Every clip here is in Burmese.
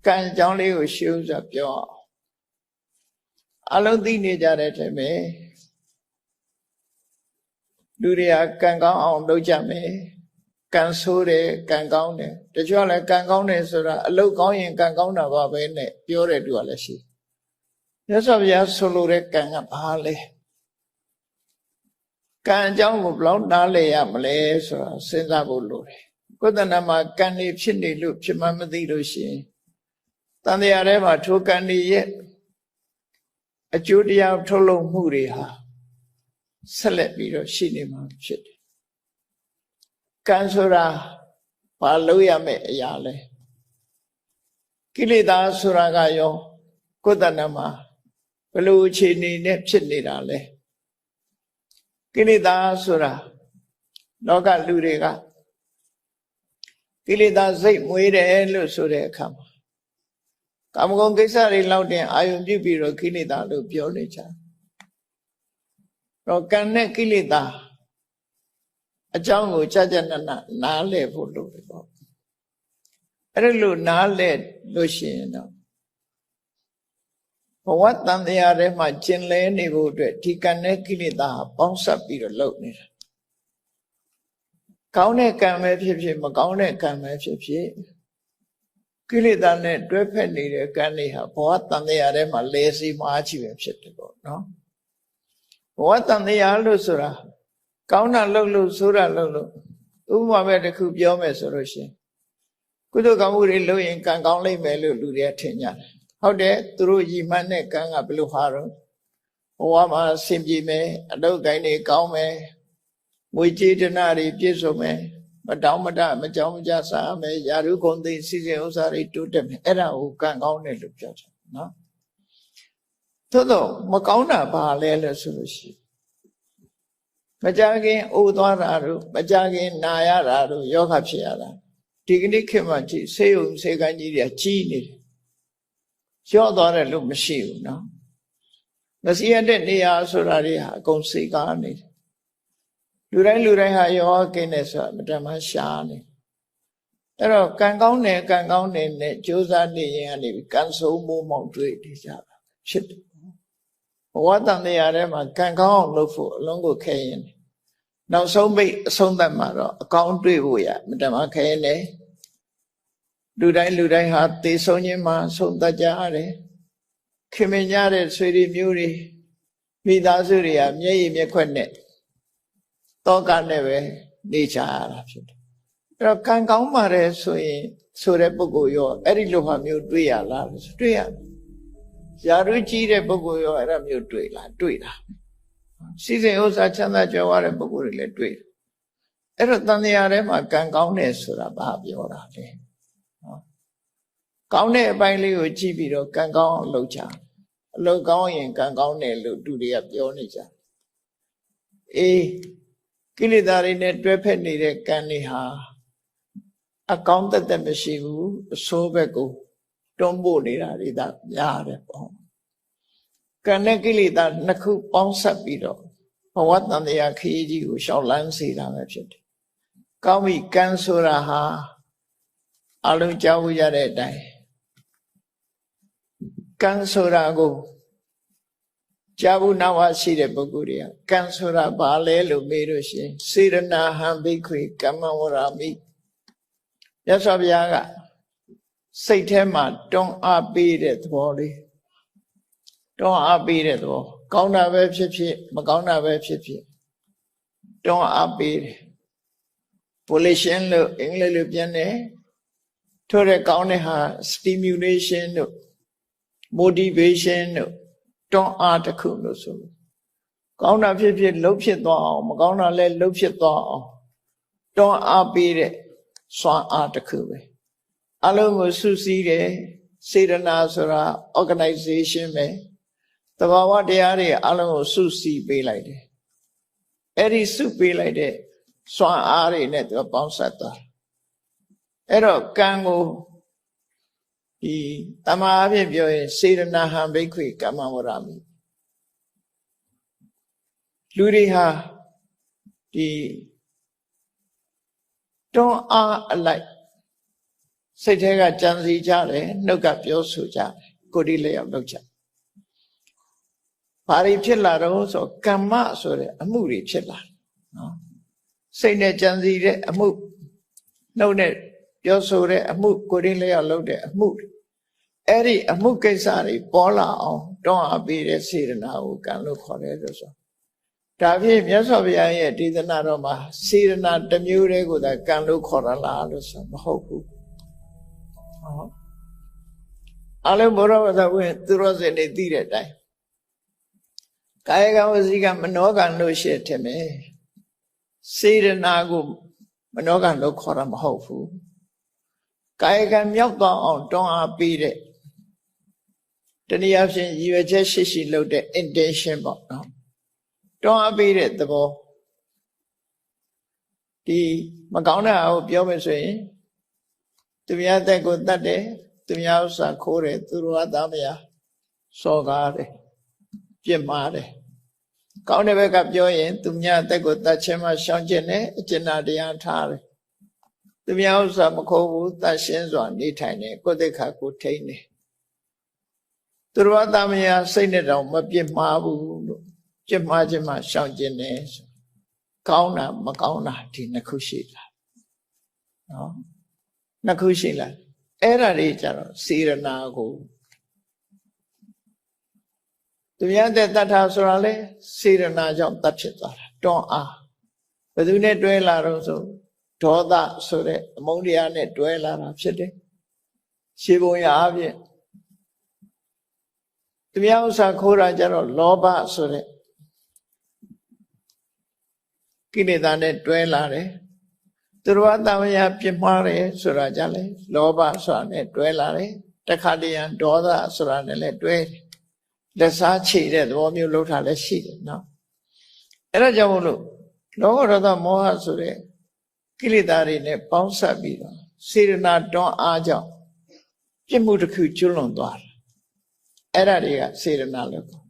ကံကြောင်းလေးကိုရှင်းဥစွာပြောအောင်အလုံးသိနေကြတဲ့ထဲမှာလူတွေကကံကောင်းအောင်လုပ်ကြမယ်ကံဆိုးတယ်ကံကောင်းတယ်တချို့လည်းကံကောင်းတယ်ဆိုတာအလုပ်ကောင်းရင်ကံကောင်းတာပါပဲနဲ့ပြောတဲ့သူကလည်းရှိမြတ်စွာဘုရားဆိုလိုတဲ့ကံကဘာလဲကံအကြောင်းကိုဘယ်လောက်နားလည်ရမလဲဆိုတာစဉ်းစားဖို့လိုတယ်ကိုယ်တဏ္ဍမှာကံတွေဖြစ်နေလို့ဖြစ်မှမသိလို့ရှိရင်တန်တရားထဲမှာထိုကံတွေရဲ့အကျိုးတရားထုတ်လုပ်မှုတွေဟာဆက်လက်ပြီးတော့ရှိနေမှာဖြစ်တယ်ကံဆိုတာဘာလို့ရမယ့်အရာလဲကိလေသာဆိုတာကရောကိုယ်တဏ္ဍမှာဘယ်လိုအခြေအနေနဲ့ဖြစ်နေတာလဲကိလေသာဆိုတာလောကလူတွေကကိလေသာစိတ်မွေးတယ်လို့ဆိုတဲ့အခါမှာကာမဂုဏ်ကိစ္စတွေလောက်တင်အာယုံပြုပြီးတော့ကိလေသာလို့ပြောနေကြတော့ကံနဲ့ကိလေသာအကြောင်းကိုကြာကြာနားလည်ဖို့လိုတယ်ပေါ့အဲ့လိုနားလည်လို့ရှိရင်တော့ဘဝတန်တရားထဲမှာကျင်လည်နေဖို့အတွက်ဒီကံနဲ့ကိလေသာပေါင်းစပ်ပြီးတော့လုပ်နေတာကောင်းတဲ့ကံပဲဖြစ်ဖြစ်မကောင်းတဲ့ကံပဲဖြစ်ဖြစ်ကိလေသာနဲ့တွဲဖက်နေတဲ့ကံတွေဟာဘဝတန်တရားထဲမှာလဲစီမှားချီပဲဖြစ်တယ်ပေါ့နော်ဘဝတန်တရားလို့ဆိုတာကောင်းတာလုပ်လို့ဆိုးတာလုပ်လို့ဥပမာပဲတစ်ခုပြောမယ်ဆိုလို့ရှိရင်ကုသိုလ်ကောင်းမှုတွေလုပ်ရင်ကံကောင်းလိမ့်မယ်လို့လူတွေကထင်ကြတယ်ဟုတ်တယ်သူတို့ရည်မှန်းတဲ့ကံကဘယ်လိုဟာတော့ဘဝမှာဆင်ပြေမယ်အလုပ်ကိုင်းတွေကောင်းမယ်ငွေကြေးဒနာတွေပြည့်စုံမယ်မတောင်းမတမကြောင်းမကြစားမယ်ယာရုဂုဏ်သိစီစဉ်ဥစ္စာတွေတိုးတက်မယ်အဲ့ဒါကိုကံကောင်းတယ်လို့ပြောကြတယ်နော်သို့တော့မကောင်းတာဘာလဲလို့ဆိုလို့ရှိရင်မကြခင်အိုသွားတာတို့မကြခင်နာရတာတို့ယောဂဖြစ်ရတာဒီကနေ့ခေတ်မှာကြည့်ဆေးရုံဆေးကန်းကြီးတွေကကြီးနေတယ်ရော့သွားတယ်လို့မရှိဘူးနော်မစီရတဲ့နေရာဆိုတာတွေဟာအကုန်စိတ်ကားနေတယ်လူတိုင်းဟာယောဂကင်းတယ်ဆိုတာမတမရှားနေအဲ့တော့ကံကောင်းတယ်နဲ့ကြိုးစားနေရင်ကနေကံဆုံးမိုးမောင်တွေ့နေကြတာဖြစ်တယ်ဘဝတန်တရားထဲမှာကံကောင်းအောင်လုပ်ဖို့အလုံးကိုခဲရင်နောက်ဆုံးပိတ်အဆုံးသတ်မှာတော့အကောင်းတွေ့ဖို့ရမတမခဲရင်လေလူတိုင်းဟာသေဆုံးခြင်းမှာဆုံးတတ်ကြရတယ်ခင်မင်ကြတဲ့ဆွေတွေမျိုးတွေမိသားစုတွေကမျက်ရည်မျက်ခွက်နဲ့တောကနဲ့ပဲနေကြရတာဖြစ်တယ်အဲ့တော့ကံကောင်းပါတယ်ဆိုရင်ဆိုတဲ့ပုဂ္ဂိုလ်ရောအဲ့ဒီလိုဟာမျိုးတွေ့ရလားတွေ့ရရာထူးကြီးတဲ့ပုဂ္ဂိုလ်ရောအဲ့ဒါမျိုးတွေ့လားတွေ့တာစီစဉ်ဥစ္စာချမ်းသာကြွယ်ဝတဲ့ပုဂ္ဂိုလ်တွေလည်းတွေ့တယ်အဲ့တော့တန်တရားထဲမှာကံကောင်းတယ်ဆိုတာဘာပြောတာလဲကောင်းတဲ့အပိုင်းလေးကိုကြည့်ပြီးတော့ကံကောင်းအောင်လုပ်ကြအလုပ်ကောင်းရင်ကံကောင်းတယ်လို့သူတွေကပြောနေကြအေးကိလေသာတွေနဲ့တွဲဖက်နေတဲ့ကံတွေဟာအကောင်းသက်မရှိဘူးအဆိုးဘက်ကိုတွန်းပို့နေတာတွေဒါများတယ်ပေါ့ကံနဲ့ကိလေသာနှစ်ခုပေါင်းစပ်ပြီးတော့ဘဝတန်တရားခရီးကြီးကိုရှောင်လန်းစေတာပဲဖြစ်တယ်ကောင်းပြီကံဆိုတာဟာအလုံးကြောက်ရတဲ့အတိုင်းကံဆိုတာကိုကြာဘူးနာဝရှိတဲ့ပုဂ္ဂိုလ်တွေကကံဆိုတာဘာလဲလို့မေးလို့ရှိရင်စေရနာဟံဘိက္ခွေကမ္မဝရမိမြတ်စွာဘုရားကစိတ်ထဲမှာတွန်းအားပေးတဲ့သဘောလေးတွန်းအားပေးတဲ့သဘောကောင်းတာပဲဖြစ်ဖြစ်မကောင်းတာပဲဖြစ်ဖြစ်တွန်းအားပေးတယ် volition လို့အင်္ဂလိပ်လိုပြန်တယ်ထို့တဲ့ကောင်းတဲ့ဟာ stimulation တို့ motivation တို့တွန်းအားတစ်ခုလို့ဆိုကောင်းတာဖြစ်ဖြစ်လှုပ်ဖြစ်သွားအောင်မကောင်းတာလည်းလှုပ်ဖြစ်သွားအောင်တွန်းအားပေးတဲ့စွမ်းအားတစ်ခုပဲအလုံးကိုစုစည်းတယ်စေတနာဆိုတာ organization ပဲသဘာဝတရားတွေအလုံးကိုစုစည်းပေးလိုက်တယ်အဲ့ဒီစုပေးလိုက်တဲ့စွမ်းအားတွေနဲ့သူပေါင်းစပ်သွားအဲ့တော့ကံကိုဒီတမန်အဖြစ်ပြောရင်စေရနာဟံဘိက္ခွေကမ္မဝရမိလူတွေဟာဒီတွန်းအားအလိုက် စိတ်ထဲကကြံစီကြတယ်နှုတ်ကပြောဆိုကြတယ်ကိုယ်ဒီလျောက်လုပ်ကြဘာတွေဖြစ်လာတော့ဆိုကမ္မဆိုတဲ့အမှုတွေဖြစ်လာနော်စိတ်နဲ့ကြံစီတဲ့အမှုနှုတ်နဲ့ပြောဆိုတဲ့အမှုကိုယ်ဒီလျောက်လုပ်တဲ့အမှုအဲ့ဒီအမှုကိစ္စတွေပေါ်လာအောင်တွန်းအားပေးတဲ့စေတနာကိုကံလို့ခေါ်တယ်လို့ဆိုဒါဖြင့်မြတ်စွာဘုရားရဲ့ဒေသနာတော်မှာစေတနာတစ်မျိုးတည်းကိုသာကံလို့ခေါ်ရလားလို့ဆိုမဟုတ်ဘူးဟောအလုံးဘောရဝသဝင်သူရောစင်နေသိတဲ့အတိုင်းကာယကံဝစီကံမနောကံလို့ရှိတယ်မယ်စေတနာကိုမနောကံလို့ခေါ်တာမဟုတ်ဘူးကာယကံမြောက်သွားအောင်တွန်းအားပေးတဲ့တနည်းအားဖြင့်ရည်ရွယ်ချက်ရှိရှိလုပ်တဲ့ intention ပေါ့နော်တွန်းအားပေးတဲ့သဘောဒီမကောင်းတဲ့အကိုပြောမယ်ဆိုရင်သူများတက်ကိုတတ်တယ်သူများဥစ္စာခိုးတယ်သူတို့ကသားမယားစော်ကားတယ်ပြစ်မှားတယ်ကောင်းတဲ့ဘက်ကပြောရင်သူများတက်ကိုတတ်ခြင်းမှရှောင်ကျင်တယ်အကျဉ်းတရားထားတယ်သူများဥစ္စာမခိုးဘူးတတ်ရှင်းစွာနေထိုင်တယ်ကိုယ်သိက္ခာကိုထိန်းတယ်သူတို့ကသားမယားစိတ်နဲ့တော့မပြစ်မှားဘူးလို့ပြစ်မှားခြင်းမှရှောင်ကျင်တယ်ကောင်းတာမကောင်းတာဒီနှစ်ခုရှိလားနော်နှစ်ခုရှိလားအဲ့ဒါတွေကြတော့စေရနာကိုသူများတဲ့တတ်တာဆိုတာလေစေရနာကြောင့်တတ်ဖြစ်သွားတာတွန်းအားဘယ်သူနဲ့တွဲလာတော့ဆိုဒေါသဆိုတဲ့အမုန်းတရားနဲ့တွဲလာတာဖြစ်တယ်ရှင်းပုံရအပြင်သူများဥစ္စာခိုးတာကြတော့လောဘဆိုတဲ့ကိလေသာနဲ့တွဲလာတယ်သူတို့ကတာမယာပြစ်မှားတယ်ဆိုတာကြလဲလောဘဆိုတာနဲ့တွဲလာတယ်တခါတည်းရန်ဒေါသဆိုတာနဲ့လည်းတွဲတယ်လက်စားချေတဲ့သဘောမျိုးလှုပ်တာလည်းရှိတယ်နော်အဲ့ဒါကြောင့်မို့လို့လောဘဒေါသမောဟဆိုတဲ့ကိလေသာတွေနဲ့ပေါင်းစပ်ပြီးတော့စေတနာတွန်းအားကြောင့်ပြစ်မှုတစ်ခုကျွလွန်သွားတယ်အဲ့ဒါတွေကစေတနာလို့ခေါ်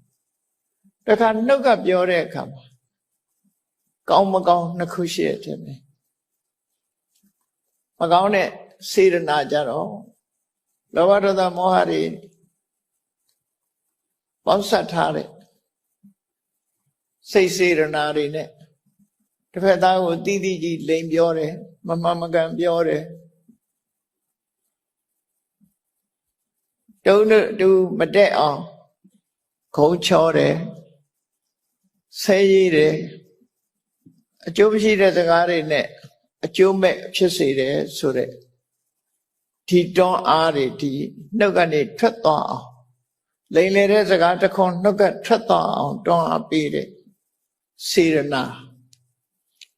တခါနှုတ်ကပြောတဲ့အခါမှာကောင်းမကောင်းနှစ်ခုရှိတယ်မယ်မကောင်းတဲ့စေတနာကြတော့လောဘဒေါသမောဟတွေပေါင်းစပ်ထားတဲ့စိတ်စေတနာတွေနဲ့တစ်ဖက်သားကိုတီးတီးကြီးလိန်ပြောတယ်မမှန်မကန်ပြောတယ်တုံးတူမတက်အောင်ခုံချောတယ်ဆဲရည်တယ်အကျိုးမရှိတဲ့စကားတွေနဲ့အကျိုးမဲ့ဖြစ်စေတယ်ဆိုတဲ့ဒီတွန်းအားတွေဒီနှုတ်ကနေထွက်သွားအောင်လိန်လေတဲ့စကားတစ်ခွန်းနှုတ်ကထွက်သွားအောင်တွန်းအားပေးတဲ့စေရနာ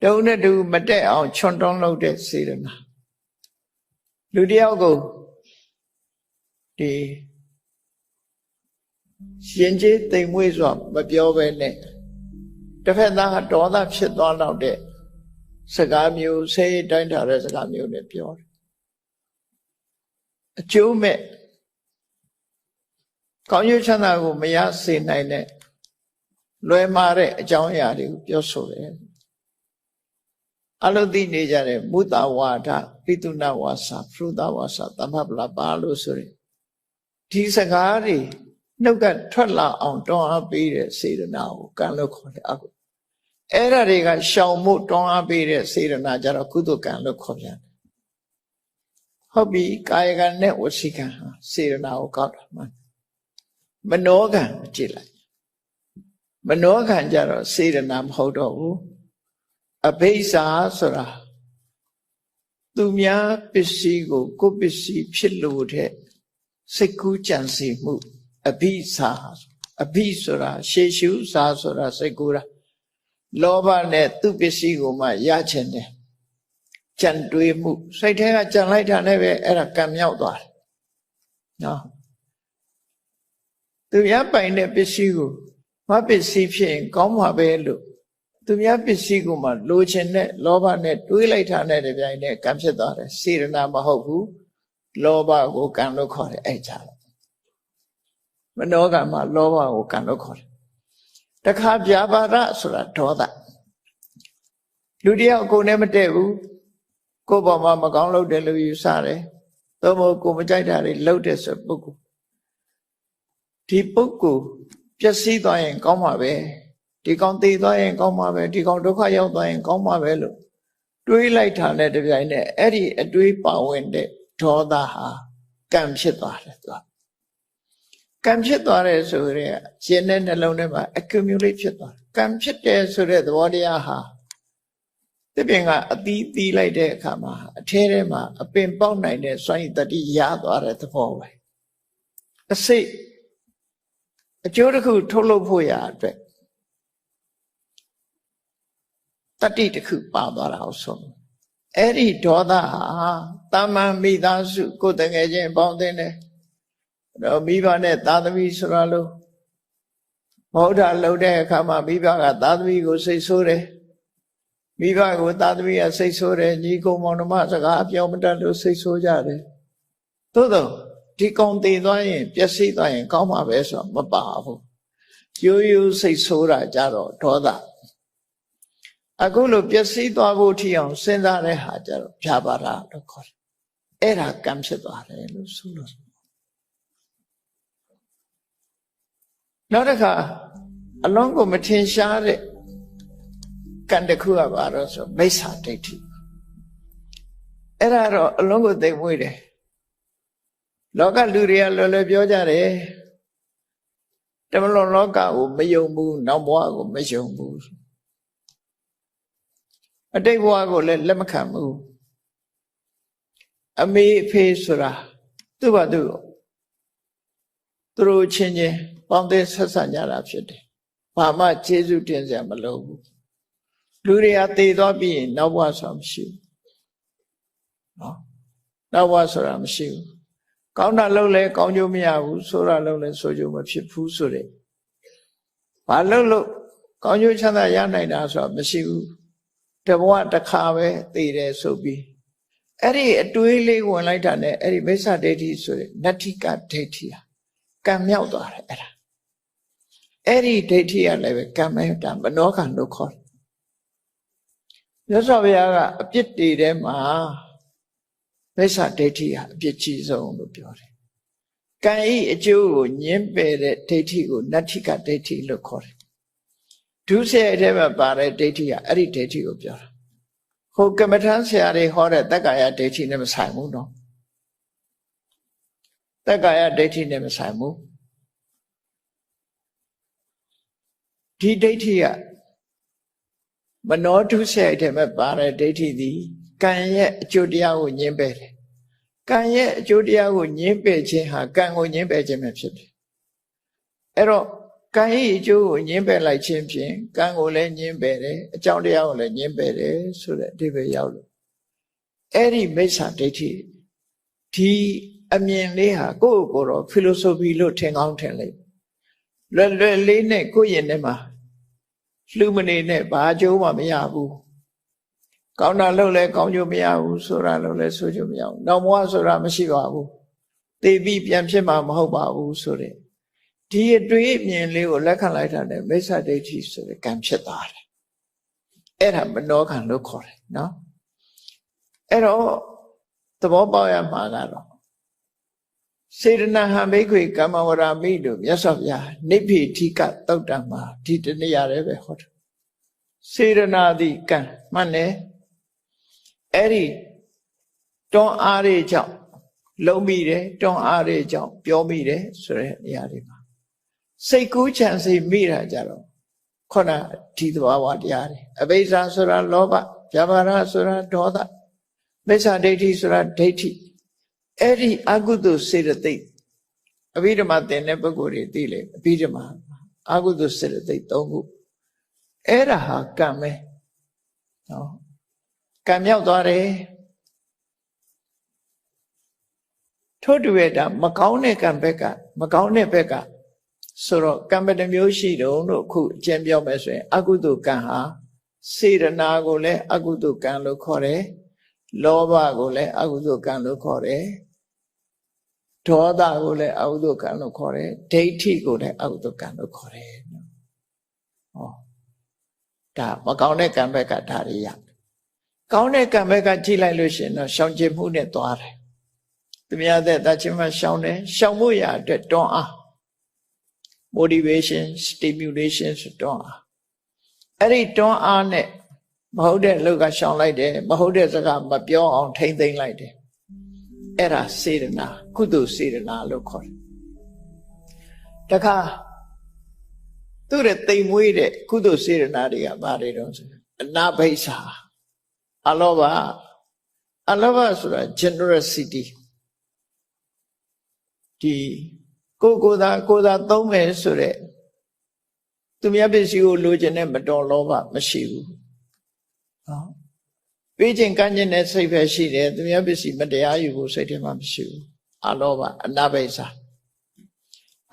တုံးနဲ့တူမတက်အောင်ချွန်တွန်းလုပ်တဲ့စေရနာလူတယောက်ကိုဒီရှင်ကျေးတိမ်မွေးစွာမပြောဘဲနဲ့တစ်ဖက်သားဒေါသဖြစ်သွားတော့တဲ့စကားမျိုးဆဲတိုင်းထားတဲ့စကားမျိုးနဲ့ပြောတယ်အကျိုးမဲ့ကောင်းကျိုးချမ်းသာကိုမရစေနိုင်တဲ့လွယ်မာတဲ့အကြောင်းအရာတွေကိုပြောဆိုတယ်အလုသိနေကြတဲ့မုတ္တဝါဒပိတုဏဝါစာဖရုဒဝါစာသမ္မပလပါလို့ဆိုရင်ဒီစကားတွေနှုတ်ကထွက်လာအောင်တွန်းအားပေးတဲ့စေတနာကိုကံလို့ခေါ်တယ်အခုအဲ့ဒါတွေကရှောင်မှုတွန်းအားပေးတဲ့စေတနာကြတော့ကုသိုလ်ကံလို့ခေါ်ပြန်တယ်ဟုတ်ပြီကာယကံနဲ့ဝစီကံဟာစေတနာကိုကောက်တာမှန်မနောကံကိုကြည့်လိုက်မနောကံကြတော့စေတနာမဟုတ်တော့ဘူးအဘိဇ္ဇာဆိုတာသူများပစ္စည်းကိုကိုယ်ပစ္စည်းဖြစ်လို့တဲ့စိတ်ကူးကြံစီမှုအဘိဇ္ဇာအဘိဆိုတာရှေရှုဇာဆိုတာစိတ်ကူးတာလောဘနဲ့သူပစ္စည်းကိုမှရချင်တယ်ကြံတွေးမှုစိတ်ထဲကကြံလိုက်တာနဲ့ပဲအဲ့ဒါကံမြောက်သွားတယ်နော်သူများပိုင်တဲ့ပစ္စည်းကိုမပစ္စည်းဖြစ်ရင်ကောင်းမှာပဲလို့သူများပစ္စည်းကိုမှလိုချင်တဲ့လောဘနဲ့တွေးလိုက်တာနဲ့တပြိုင်နက်ကံဖြစ်သွားတယ်စေတနာမဟုတ်ဘူးလောဘကိုကံလို့ခေါ်တယ်အဲ့ကြတော့မနောကံမှာလောဘကိုကံလို့ခေါ်တယ်တခါဗျာပါဒဆိုတာဒေါသလူတယောက်ကိုယ်နဲ့မတည့်ဘူးကိုယ်ပေါ်မှာမကောင်းလုပ်တယ်လို့ယူဆတယ် သို့မဟုတ်ကိုမကြိုက်တာတွေလုပ်တဲ့ဆိုပုဂ္ဂိုလ်ဒီပုဂ္ဂိုလ်ပျက်စီးသွားရင်ကောင်းမှာပဲဒီကောင်သေသွားရင်ကောင်းမှာပဲဒီကောင်ဒုက္ခရောက်သွားရင်ကောင်းမှာပဲလို့တွေးလိုက်တာနဲ့တပြိုင်နက်အဲ့ဒီအတွေးပါဝင်တဲ့ဒေါသဟာကံဖြစ်သွားတယ်သူကံဖြစ်သွားတယ်ဆိုရဲရှင်တဲ့နှလုံးထဲမှာ accumulate ဖြစ်သွားတယ်ကံဖြစ်တယ်ဆိုတဲ့သဘောတရားဟာတပင်ကအသီးသီးလိုက်တဲ့အခါမှာအထဲထဲမှာအပင်ပေါက်နိုင်တဲ့စွမ်းရည်တတိရသွားတဲ့သဘောပဲအစိတ်အကျိုးတစ်ခုထုတ်လုပ်ဖို့ရအတွက်တတိတစ်ခုပါသွားတာအောင်ဆုံးအဲ့ဒီဒေါသဟာတာမန်မိသားစုကိုယ်တငယ်ချင်းပေါင်းတဲ့တော့မိဘနဲ့သားသမီးဆိုတာလို့မဟုတ်တာလုပ်တဲ့အခါမှာမိဘကသားသမီးကိုစိတ်ဆိုးတယ်မိဘကိုသားသမီးကစိတ်ဆိုးတယ်ညီကိုမောင်နှမစကားအပြောမတတ်လို့စိတ်ဆိုးကြတယ်သို့တော့ဒီကောင်တည်သွားရင်ပျက်စီးသွားရင်ကောင်းမှာပဲဆိုတော့မပါဘူးရိုးရိုးစိတ်ဆိုးတာကြတော့ဒေါသအခုလိုပျက်စီးသွားဖို့ထီအောင်စဉ်းစားတဲ့ဟာကြတော့ဖြာပါတာလို့ခေါ်တယ်အဲ့ဒါကံဖြစ်သွားတယ်လို့ဆိုလို့နောက်တစ်ခါအလုံးကိုမထင်ရှားတဲ့ကံတစ်ခုကပါတော့ဆိုမိစ္ဆာဒိဋ္ဌိအဲ့ဒါတော့အလုံးကိုသိမွေးတယ်လောကလူတွေကလွယ်လွယ်ပြောကြတယ်တမလွန်လောကကိုမယုံဘူးနောက်ဘဝကိုမယုံဘူးအတိတ်ဘဝကိုလည်းလက်မခံဘူးအမေအဖေဆိုတာသူ့ဘာသူတို့ချင်းချင်းပေါင်းတဲ့ဆက်ဆံကြတာဖြစ်တယ်ဘာမှကျေးဇူးတင်စရာမလိုဘူးလူတွေကတည်သွားပြီးရင်နောက်ဘဝဆိုတာမရှိဘူးနော်နောက်ဘဝဆိုတာမရှိဘူးကောင်းတာလုပ်လဲကောင်းကျိုးမရဘူးဆိုးတာလုပ်လဲဆိုးကျိုးမဖြစ်ဘူးဆိုတဲ့ဘာလုပ်လို့ကောင်းကျိုးချမ်းသာရနိုင်တာဆိုတာမရှိဘူးတဘဝတစ်ခါပဲတည်တယ်ဆိုပြီးအဲ့ဒီအတွေးလေးဝင်လိုက်တာနဲ့အဲ့ဒီမိစ္ဆာဒိဋ္ဌိဆိုတဲ့နတ္ထိကဒိဋ္ဌိဟာကံမြောက်သွားတယ်အဲ့ဒီဒိဋ္ဌိကလည်းပဲကံမဲ့တာမနောကံလို့ခေါ်တယ်မြတ်စွာဘုရားကအပြစ်တွေထဲမှာမိစ္ဆာဒိဋ္ဌိဟာအပြစ်ကြီးဆုံးလို့ပြောတယ်ကံဤအကျိုးကိုညှင်းပယ်တဲ့ဒိဋ္ဌိကိုနတ္ထိကဒိဋ္ဌိလို့ခေါ်တယ်ဒုစရိုက်ထဲမှာပါတဲ့ဒိဋ္ဌိကအဲ့ဒီဒိဋ္ဌိကိုပြောတာဟိုကမ္မထမ်းဆရာတွေဟောတဲ့တက္ကာယဒိဋ္ဌိနဲ့မဆိုင်ဘူးနော်တက္ကာယဒိဋ္ဌိနဲ့မဆိုင်ဘူးဒီဒိဋ္ဌိကမနောဒုစရိုက်ထဲမှာပါတဲ့ဒိဋ္ဌိသည်ကံရဲ့အကျိုးတရားကိုညှင်းပယ်တယ်ကံရဲ့အကျိုးတရားကိုညှင်းပယ်ခြင်းဟာကံကိုညှင်းပယ်ခြင်းပဲဖြစ်တယ်အဲ့တော့ကံ၏အကျိုးကိုညှင်းပယ်လိုက်ခြင်းဖြင့်ကံကိုလည်းညှင်းပယ်တယ်အကြောင်းတရားကိုလည်းညှင်းပယ်တယ်ဆိုတဲ့အဓိပ္ပာယ်ရောက်လို့အဲ့ဒီမိစ္ဆာဒိဋ္ဌိဒီအမြင်လေးဟာကိုယ့်ကိုယ်တော့ philosophy လို့ထင်ကောင်းထင်လိုက်လွယ်လွယ်လေးနဲ့ကိုယ့်ရင်ထဲမှာလှူမနေနဲ့ဘာအကျိုးမှမရဘူးကောင်းတာလုပ်လဲကောင်းကျိုးမရဘူးဆိုတာလုပ်လဲဆိုကျိုးမရဘူးနောက်ဘဝဆိုတာမရှိပါဘူးသိပြီးပြန်ဖြစ်မှာမဟုတ်ပါဘူးဆိုတဲ့ဒီအတွေ့အမြင်လေးကိုလက်ခံလိုက်တာနဲ့မိစ္ဆာဒိဋ္ဌိဆိုတဲ့ကံဖြစ်သွားတယ်အဲ့ဒါမနောကံလို့ခေါ်တယ်နော်အဲ့တော့သဘောပေါက်ရမှာကတော့စေတနာဟံဘိက္ခွေကမ္မဝရမိလို့မြတ်စွာဘုရားနိဗ္ဗိထိကသုတ်တံမှာဒီတနည်းရတယ်ပဲဟောတယ်စေတနာသည်ကံမှန်တယ်အဲ့ဒီတွန်းအားတွေကြောင့်လုံးမိတယ်တွန်းအားတွေကြောင့်ပြောမိတယ်ဆိုတဲ့နေရာတွေမှာစိတ်ကူးချမ်းစိတ်မိတာကြတော့ခုနဒီသဘာဝတရားတွေအဘိဇ္ဇာဆိုတာလောဘဗျာပါဒဆိုတာဒေါသမိစ္ဆာဒိဋ္ဌိဆိုတာဒိဋ္ဌိအဲ့ဒီအကုသိုလ်စေတသိက်အဘိဓမ္မာသင်တဲ့ပုဂ္ဂိုလ်တွေသိလေအဘိဓမ္မာအကုသိုလ်စေတသိက်၃ခုအဲ့ဒါဟာကံပဲနော်ကံမြောက်သွားတယ်ထို့တူရဲ့ဒါမကောင်းတဲ့ကံဘက်ကမကောင်းတဲ့ဘက်ကဆိုတော့ကံဘယ်နှမျိုးရှိတုံးလို့အခုအကျဉ်းပြောမယ်ဆိုရင်အကုသိုလ်ကံဟာစေတနာကိုလည်းအကုသိုလ်ကံလို့ခေါ်တယ်လောဘကိုလည်းအကုသိုလ်ကံလို့ခေါ်တယ်ဒေါသကိုလည်းအကုသိုလ်ကံလို့ခေါ်တယ်ဒိဋ္ဌိကိုလည်းအကုသိုလ်ကံလို့ခေါ်တယ်ဟောဒါမကောင်းတဲ့ကံဘက်ကဒါတွေရကောင်းတဲ့ကံဘက်ကကြည့်လိုက်လို့ရှိရင်တော့ရှောင်ကျဉ်မှုနဲ့သွားတယ် သူများတဲ့တချင်းမှရှောင်တယ်ရှောင်မှုရအတွက်တွန်းအား motivation stimulation ဆိုတွန်းအားအဲ့ဒီတွန်းအားနဲ့မဟုတ်တဲ့လောက်ကရှောင်လိုက်တယ်မဟုတ်တဲ့စကားမပြောအောင်ထိမ့်သိမ့်လိုက်တယ်အဲ့ဒါစေတနာကုသိုလ်စေတနာလို့ခေါ်တယ်တခါသူ့ရဲ့တိမ်မွေးတဲ့ကုသိုလ်စေတနာတွေကဘာတွေတော့ဆိုအနာဘိဆာအလောဘဆိုတာ generosity ဒီကိုသာသုံးမယ်ဆိုတဲ့သူများပစ္စည်းကိုလိုချင်တဲ့မတော်လောဘမရှိဘူးနော်ပေးခြင်းကမ်းခြင်းနဲ့စိတ်ပဲရှိတယ်သူများပစ္စည်းမတရားယူဖို့စိတ်ထဲမှာမရှိဘူးအလောဘအနာဘိဆာ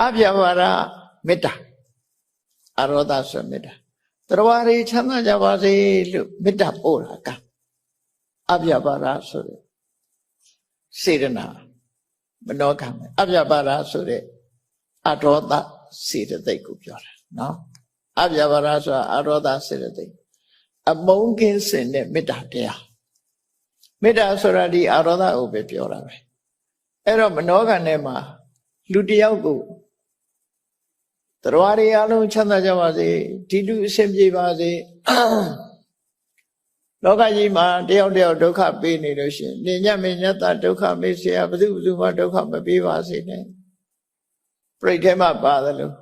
အပြဘာရမေတ္တာအရောဒဆိုမေတ္တာတရားတွေချမ်းသာကြပါစေလို့မေတ္တာပို့တာကအပြဘာရဆိုတဲ့စေတနာမနောကံအပြဘာရဆိုတဲ့အရောဒစေတသိက်ကိုပြောတာနော်အပြဘာရဆိုတာအရောဒစေတသိက်အမုန်းကင်းစင်တဲ့မေတ္တာတရားမေတ္တာဆိုတာဒီအရောဒကိုပဲပြောတာပဲအဲ့တော့မနောကံထဲမှာလူတယောက်ကိုတရားတွေအလုံးချမ်းသာကြပါစေဒီလူအဆင်ပြေပါစေလောကကြီးမှာတယောက်ဒုက္ခပေးနေလို့ရှိရင်နေညမေညတဒုက္ခမေ့เสียဘယ်သူမှဒုက္ခမပေးပါစေနဲ့ပြိဋ္ဌဲမှာပါတယ်လို့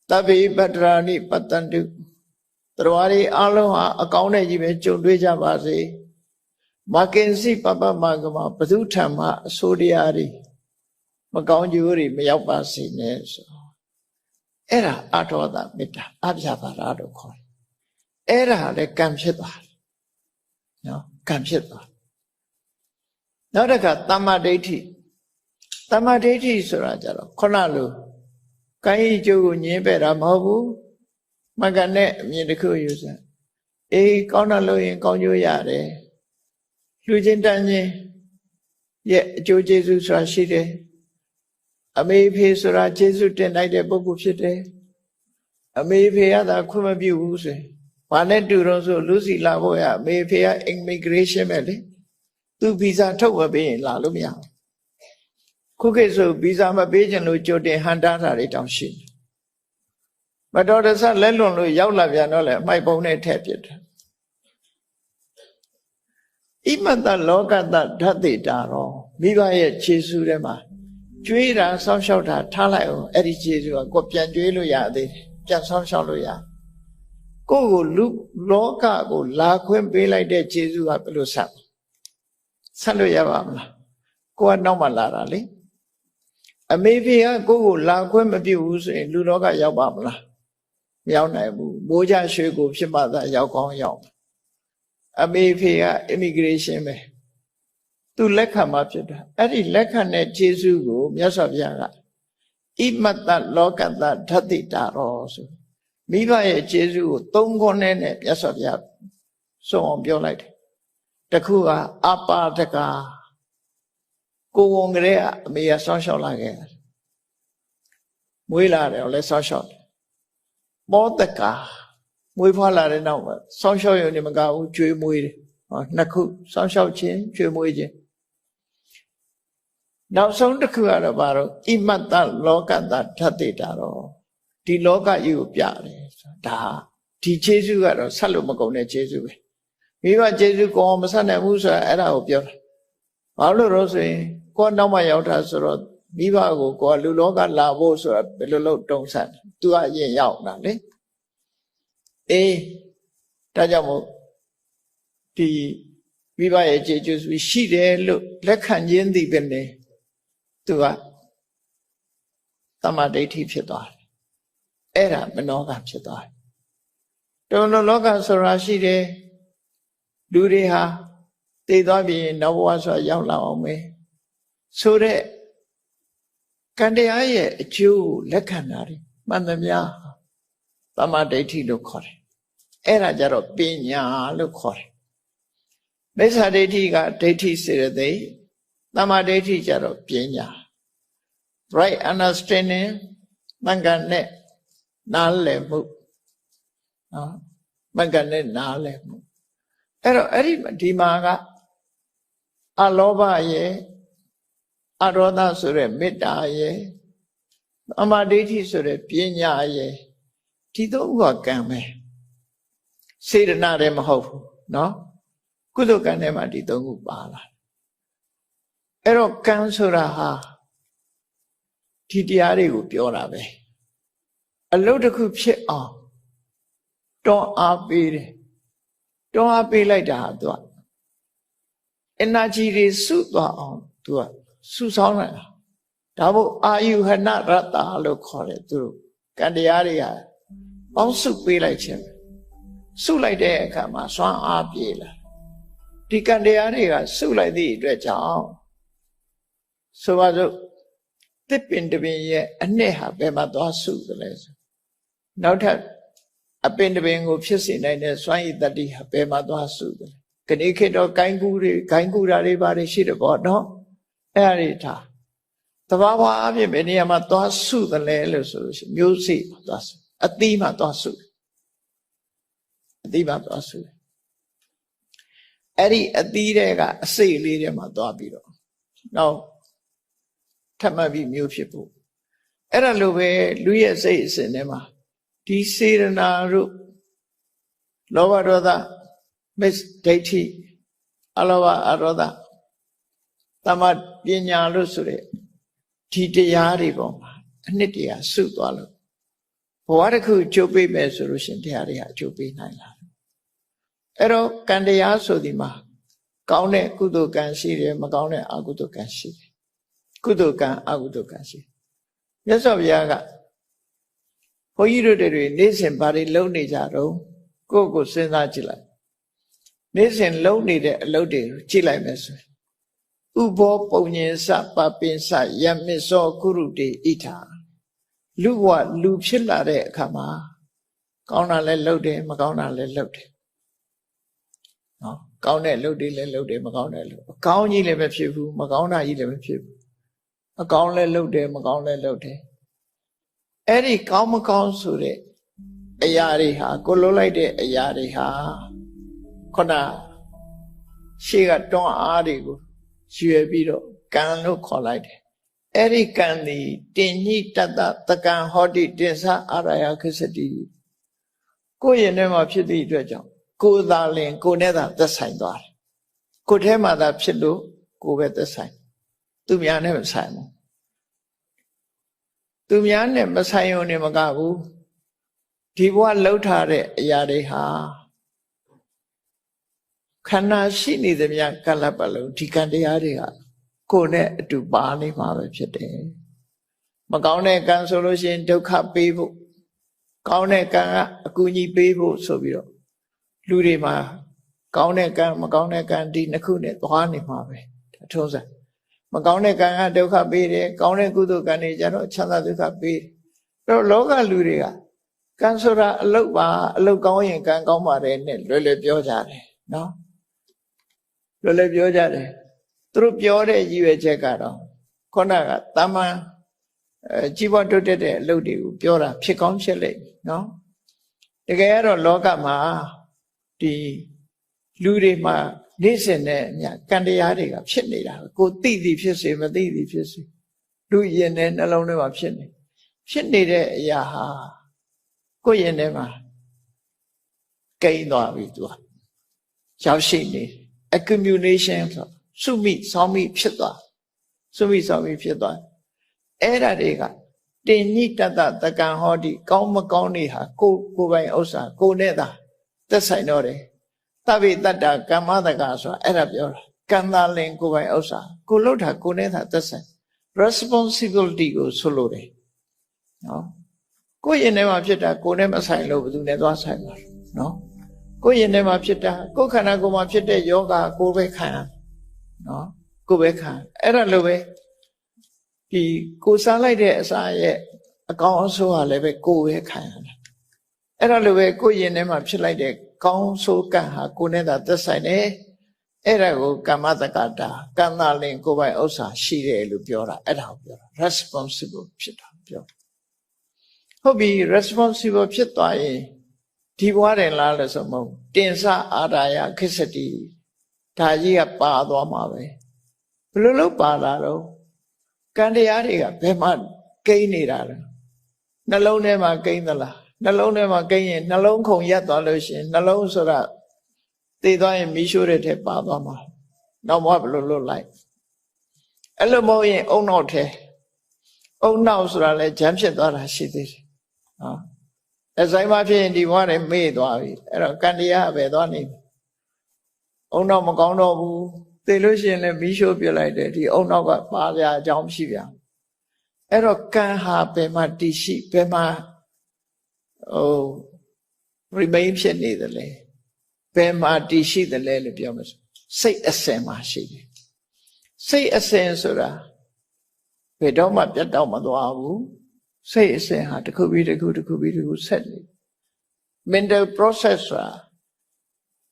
တဗ္ဗေပတ္တရာနိပတ္တန္တုတရားတွေအလုံးဟာအကောင်းနဲ့ကြီးပဲကြုံတွေ့ကြပါစေမကင်စီပပမကမဘယ်သူထံမှအဆိုးတရားတွေမကောင်းကျိုးတွေမရောက်ပါစေနဲ့ဆိုအဲ့ဒါအထောဒမေတ္တာအပြဘာရလို့ခေါ်တယ်အဲ့ဒါလည်းကံဖြစ်သွားတယ်နော်ကံဖြစ်သွားနောက်တစ်ခါတမ္မာဒိဋ္ဌိဆိုတာကြတော့ခုနလိုကိုင်းကြီးကျိုးကိုညင်းပယ်တာမဟုတ်ဘူးမကနဲ့အမြင်တစ်ခုယူစမ်းအေးကောင်းတာလို့ရင်ကောင်းကျိုးရတယ်လူချင်းတန်းချင်းရဲ့အကျိုးကျေးဇူးဆိုတာရှိတယ်အမေဖေဆိုတာကျေးဇူးတင်လိုက်တဲ့ပုဂ္ဂိုလ်ဖြစ်တယ်အမေဖေကသာခွင့်မပြုဘူးဆိုရင်ဘာနဲ့တူတော့ဆိုလူစီလာဖို့ရအမေဖေက immigration ပဲလေသူဗီဇာထုတ်မပေးရင်လာလို့မရဘူးခုခေတ်ဆိုဗီဇာမပေးချင်လို့ကြိုတင်ဟန်တားတာတွေတောင်ရှိတယ်မတော်တဆလက်လွန်လို့ရောက်လာပြန်တော့လေအမိုက်ပုံနဲ့ထည့်ပြစ်တယ်ဣမတလောကတဓာတိတာရောမိဘရဲ့ခြေဆုထဲမှာကျွေးတာစောင့်ရှောက်တာထားလိုက်အောင်အဲ့ဒီခြေဆုကကိုပြန်ကျွေးလို့ရသေးတယ်ပြန်စောင့်ရှောက်လို့ရကိုယ့်ကိုလူလောကကိုလာခွင့်ပေးလိုက်တဲ့ခြေဆုကဘယ်လိုဆက်လို့ရပါမလားကိုကနောက်မှလာတာလေအမေဖေကကိုယ့်ကိုလာခွင့်မပြုဘူးဆိုရင်လူလောကရောက်ပါမလားမရောက်နိုင်ဘူးမိုးကြရွှေကိုဖြစ်မှသာရောက်ကောင်းရောက်အမေဖေက immigration ပဲသူလက်ခံမှဖြစ်တာအဲ့ဒီလက်ခံတဲ့ခြေဆုကိုမြတ်စွာဘုရားကဣမတ္တလောကတ္တဓာတိတာရောဆိုမိဘရဲ့ခြေဆုကိုသုံးခွန်းနဲ့မြတ်စွာဘုရားစွန့်အောင်ပြောလိုက်တယ်တခုကအပါဒကကိုဝန်ကလေးကအမေကစောင့်ရှောက်လာခဲ့တယ်မွေးလာတယ်လည်းစောင့်ရှောက်တယ်မောတကမွေးဖွားလာတဲ့နောက်မှာစောင့်ရှောက်ရုံနဲ့မကဘူးကျွေးမွေးတယ်နှစ်ခုစောင့်ရှောက်ခြင်းကျွေးမွေးခြင်းနောက်ဆုံးတစ်ခုကတော့ဘာလို့ဣမတ္တလောကတ္တဓာတိတာတော့ဒီလောကကြီးကိုပြတယ်ဒါဒီခြေဆုကတော့ဆက်လို့မကုန်တဲ့ခြေဆုပဲမိဘခြေဆုကောမဆက်နိုင်ဘူးဆိုတာအဲ့ဒါကိုပြောတာဘာလို့လို့ဆိုရင်ကိုနောက်မှရောက်တာဆိုတော့မိဘကိုကိုလူလောကလာဖို့ဆိုတာဘယ်လိုလုပ်တုံးဆက်သူကအရင်ရောက်တာလေအေးဒါကြောင့်မို့ဒီမိဘရဲ့ခြေဆုရှိတယ်လို့လက်ခံခြင်းသည်ပဲနေသူကတမ္မာဒိဋ္ဌိဖြစ်သွားတယ်အဲ့ဒါမနောကဖြစ်သွားတယ်တုံလောကဆိုတာရှိတယ်လူတွေဟာသိသွားပြီးနောက်ဘဝဆိုတာရောက်လာအောင်မယ်ဆိုတဲ့ကံတရားရဲ့အကျိုးလက်ခံတာတွေမှန်သမျှတမ္မာဒိဋ္ဌိလို့ခေါ်တယ်အဲ့ဒါကြတော့ပညာလို့ခေါ်တယ်မိစ္ဆာဒိဋ္ဌိကဒိဋ္ဌိစေတသိက်တမ္မာဒိဋ္ဌိကြတော့ပညာ right understanding မှန်ကန်တဲ့နားလည်မှုနော်မှန်ကန်တဲ့နားလည်မှုအဲ့တော့အဲ့ဒီမှာကအလောဘရဲ့ အရောဒဆိုတဲ့မေတ္တာရဲ့သမာဓိဋ္ဌိဆိုတဲ့ပညာရဲ့ဒီသုံးခုကကံပဲစေတနာလည်းမဟုတ်ဘူးနော်ကုသိုလ်ကံထဲမှာဒီသုံးခုပါလာအဲ့တော့ကံဆိုတာဟာဒီတရားတွေကိုပြောတာပဲအလုပ်တစ်ခုဖြစ်အောင်တွန်းအားပေးတယ်တွန်းအားပေးလိုက်တာဟာသူက energy တွေစုသွားအောင်သူကစုဆောင်းလိုက်တာဒါမို့အာယုဟနရတ္တလို့ခေါ်တယ်သူတို့ကံတရားတွေဟာပေါင်းစုပေးလိုက်ခြင်းစုလိုက်တဲ့အခါမှာစွမ်းအားပြေလာဒီကံတရားတွေကစုလိုက်သည့်အတွက်ကြောင့်ဆိုပါစို့တစ်ပင်တစ်ပင်ရဲ့အနှစ်ဟာဘယ်မှာသွားစုသလဲဆိုနောက်ထပ်အပင်တစ်ပင်ကိုဖြစ်စေနိုင်တဲ့စွမ်းရည်တတ္တိဟာဘယ်မှာသွားစုသလဲခဏခေတ်တော့ဂိုင်းကူတာတွေပါတယ်ရှိတယ်ပေါ့နော်အဲ့ဒါတွေထားသဘာဝအဖြစ်ဘယ်နေရာမှာသွားစုသလဲလို့ဆိုလို့ရှိရင်မျိုးစေ့မှာသွားစုအသီးမှာသွားစုအသီးမှာသွားစုအဲ့ဒီအသီးတွေကအစိတ်လေးတွေမှာသွားပြီးတော့နောက်ထပ်မှတ်ပြီးမျိုးဖြစ်ဖို့အဲ့ဒါလိုပဲလူရဲ့စိတ်အစဉ်ထဲမှာဒီစေရနာတို့လောဘဒေါသမေဒိဋ္ဌိအလောဘအရောဒတမပညာလို့ဆိုတဲ့ဒီတရားတွေပေါ်မှာအနှစ်တရားစုသွားလို့ဘဝတစ်ခုကျုပ်ပေးမယ်ဆိုလို့ရှင်တရားတွေဟာကျုပ်ပေးနိုင်လားအဲ့တော့ကံတရားဆိုဒီမှာကောင်းတဲ့ကုသိုလ်ကံရှိတယ်မကောင်းတဲ့အကုသိုလ်ကံရှိတယ်ကုသိုလ်ကံအကုသိုလ်ကံရှိမြတ်စွာဘုရားကဘုန်းကြီးတို့တွေနေ့စဉ်ဘာတွေလုပ်နေကြတော့ကိုယ့်ကိုစဉ်းစားကြည့်လိုက်နေ့စဉ်လုပ်နေတဲ့အလုပ်တွေကိုကြည့်လိုက်မယ်ဆိုရင်ဥဘောပုံညင်စပပင်စယမစ္စောကုရုတေဣထာလူဘဝလူဖြစ်လာတဲ့အခါမှာကောင်းတာလည်းလုပ်တယ်မကောင်းတာလည်းလုပ်တယ်နော်ကောင်းတဲ့လုပ်တွေလည်းလုပ်တယ်မကောင်းတဲ့လုပ်အကောင်းကြီးလည်းမဖြစ်ဘူးမကောင်းတာကြီးလည်းမဖြစ်ဘူးအကောင်းလည်းလုပ်တယ်မကောင်းလည်းလုပ်တယ်အဲ့ဒီကောင်းမကောင်းဆိုတဲ့အရာတွေဟာကိုလှုပ်လိုက်တဲ့အရာတွေဟာခုနရှေ့ကတွန်းအားတွေကိုရွယ်ပြီးတော့ကံလို့ခေါ်လိုက်တယ်အဲ့ဒီကံဒီတင်ညိတတတကံဟောတိတင်္စအာရယခစ္စတိကိုယ့်ရင်ထဲမှာဖြစ်သည့်အတွက်ကြောင့်ကိုယ်သာလင်ကိုယ်နဲ့သာသက်ဆိုင်သွားတယ်ကိုယ်ထဲမှာသာဖြစ်လို့ကိုယ်ပဲသက်ဆိုင်သူများနဲ့မဆိုင်ဘူးသူများနဲ့မဆိုင်ုံနဲ့မကဘူးဒီဘဝလှုပ်ထားတဲ့အရာတွေဟာခန္ဓာရှိနေသမျှကလပ်ပလုံးဒီကံတရားတွေကကိုယ်နဲ့အတူပါနေမှာပဲဖြစ်တယ်မကောင်းတဲ့ကံဆိုလို့ရှိရင်ဒုက္ခပေးဖို့ကောင်းတဲ့ကံကအကူအညီပေးဖို့ဆိုပြီးတော့လူတွေမှာကောင်းတဲ့ကံမကောင်းတဲ့ကံဒီနှစ်ခုနဲ့သွားနေမှာပဲအထုံးစံမကောင်းတဲ့ကံကဒုက္ခပေးတယ်ကောင်းတဲ့ကုသိုလ်ကံတွေကျတော့ချမ်းသာဒုက္ခပေးတယ်အဲ့တော့လောကလူတွေကကံဆိုတာအလုတ်ပါအလုတ်ကောင်းရင်ကံကောင်းပါတယ်နဲ့လွယ်လွယ်ပြောကြတယ်နော်လွယ်လွယ်ပြောကြတယ်သူတို့ပြောတဲ့ရည်ရွယ်ချက်ကတော့ခုနကတမန်ကြီးပွားတိုးတက်တဲ့အလုပ်တွေကိုပြောတာဖြစ်ကောင်းဖြစ်လိမ့်နော်တကယ်ကတော့လောကမှာဒီလူတွေမှာနေ့စဉ်နဲ့အမျှကံတရားတွေကဖြစ်နေတာကိုသိသည်ဖြစ်စေမသိသည်ဖြစ်စေလူရင်နဲ့နှလုံးထဲမှာဖြစ်နေတဲ့အရာဟာကိုယ်ရင်ထဲမှာကိန်းသွားပြီသူကရောက်ရှိနေ accumulation ဆိုစုမိဆောင်းမိဖြစ်သွားစုမိဆောင်းမိဖြစ်သွားအဲ့ဒါတွေကတင်ညိတတတကံဟောတိကောင်းမကောင်းတွေဟာကိုယ်ပိုင်ဥစ္စာကိုယ်နဲ့သာသက်ဆိုင်တော့တယ်သဗ္ဗေတ္တကမ္မတကဆိုတာအဲ့ဒါပြောတာကံသာလင်ကိုယ်ပိုင်ဥစ္စာကိုလှုပ်တာကိုယ်နဲ့သာသက်ဆိုင် responsibility ကိုဆိုလိုတယ်နော်ကိုယ်ရင်ထဲမှာဖြစ်တာကိုယ်နဲ့မဆိုင်လို့ဘယ်သူနဲ့သွားဆိုင်မှာနော်ကိုယ်ရင်ထဲမှာဖြစ်တာကိုယ်ခန္ဓာကိုယ်မှာဖြစ်တဲ့ယောဂကိုယ်ပဲခံရနော်ကိုယ်ပဲခံအဲ့ဒါလိုပဲဒီကိုစားလိုက်တဲ့အစာရဲ့အကောင်အဆိုးဟာလည်းပဲကိုယ်ပဲခံရတယ်အဲ့ဒါလိုပဲကိုယ်ရင်ထဲမှာဖြစ်လိုက်တဲ့ကောင်းဆိုးကံဟာကိုယ်နဲ့သာသက်ဆိုင်တယ်အဲ့ဒါကိုကမ္မတက္ကတာကံသာလင်ကိုယ်ပိုင်ဥစ္စာရှိတယ်လို့ပြောတာအဲ့ဒါကိုပြောတာ responsible ဖြစ်တာပြောဟုတ်ပြီ responsible ဖြစ်သွားရင်ဒီဘဝတည်းလားလို့ဆိုမဟုတ်တင်္စအာရယခစ္စတိဒါကြီးကပါသွားမှာပဲဘယ်လိုလုပ်ပါလာတော့ ကံတရားတွေကဘယ်မှာကိန်းနေတာလဲနှလုံးထဲမှာကိန်းသလားနှလုံးထဲမှာကိန်းရင်နှလုံးခုန်ရက်သွားလို့ရှိရင်နှလုံးဆိုတာသိသွားရင်မီးရှို့တဲ့ထဲပါသွားမှာနောက်ဘယ်လိုလွတ်လိုက်အဲ့လိုမဟုတ်ရင်အုံနောက်ထဲအုံနောက်ဆိုတာလဲဂျမ်းဖြစ်သွားတာရှိသေးတယ်နော်အဆိုင်မှာဖြစ်ရင်ဒီဘဝနဲ့မေ့သွားပြီအဲ့တော့ကံတရားပဲသွားနေအုံနောက်မကောင်းတော့ဘူးသိလို့ရှိရင်လည်းမီးရှို့ပြလိုက်တယ်ဒီအုံနောက်ကပါပြအကြောင်းရှိပြန်အဲ့တော့ကံဟာဘယ်မှာတည်ရှိဘယ်မှာremain ဖြစ်နေတယ်လဲဘယ်မှာတည်ရှိတယ်လဲလို့ပြောမှာစိတ်အစဉ်မှာရှိတယ်စိတ်အစဉ်ဆိုတာဘယ်တော့မှပြတ်တော့မသွားဘူးစိတ်အစဉ်ဟာတစ်ခုပြီးတစ်ခုတစ်ခုပြီးတစ်ခုဆက်နေ mental process ဆိုတာ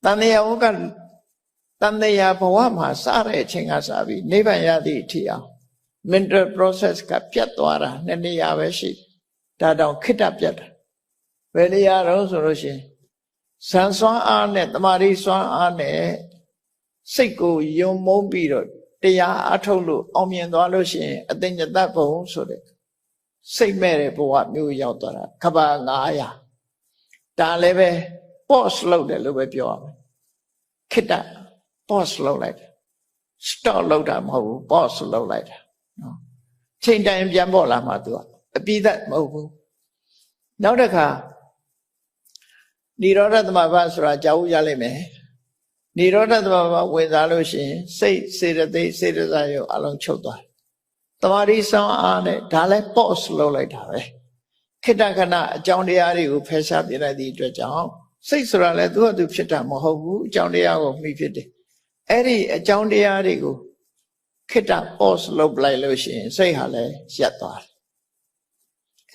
တဏှာဝကတဏှာဘဝမှာစတဲ့အချိန်ကစပြီးနိဗ္ဗာန်ရသည့်အထိအောင် mental process ကပြတ်သွားတာနှစ်နေရာပဲရှိဒါတောင်ခိတ္တပြတ်တာဘယ်နေရာတော့ဆိုလို့ရှိရင်ဇန်စွမ်းအားနဲ့တမာရီစွမ်းအားနဲ့စိတ်ကိုယုံမုန်းပြီးတော့တရားအထုတ်လို့အောင်မြင်သွားလို့ရှိရင်အတ္တညတဘုံဆိုတဲ့စိတ်မဲ့တဲ့ဘဝမျိုးရောက်သွားတာခဘာ900ဒါလည်းပဲ pause လုပ်တယ်လို့ပဲပြောရမယ်ခိတ္တ pause လုပ်လိုက်တယ် stop လုပ်တာမဟုတ်ဘူး pause လုပ်လိုက်တာနော်ချိန်တိုင်းပြန်ပေါ်လာမှသူကအပြီးသက်မဟုတ်ဘူးနောက်တစ်ခါនិရောဓသမဘဆိုတာကြားဦးရလိမ့်မယ်និရောဓသမဘဝင်စားလို့ရှိရင်စိတ်စေတသိက်စေတစာရုပ်အလုံးချုပ်သွားတယ်တမာရီဆောင်အားနဲ့ဒါလည်း pause လုပ်လိုက်တာပဲခိတ္တခဏအကြောင်းတရားတွေကိုဖယ်ရှားပြလိုက်သည့်အတွက်ကြောင့်စိတ်ဆိုတာလည်းသူ့အတူဖြစ်တာမဟုတ်ဘူးအကြောင်းတရားကိုမှီဖြစ်တယ်အဲ့ဒီအကြောင်းတရားတွေကိုခိတ္တ pause လုပ်လိုက်လို့ရှိရင်စိတ်ဟာလည်းရပ်သွားတယ်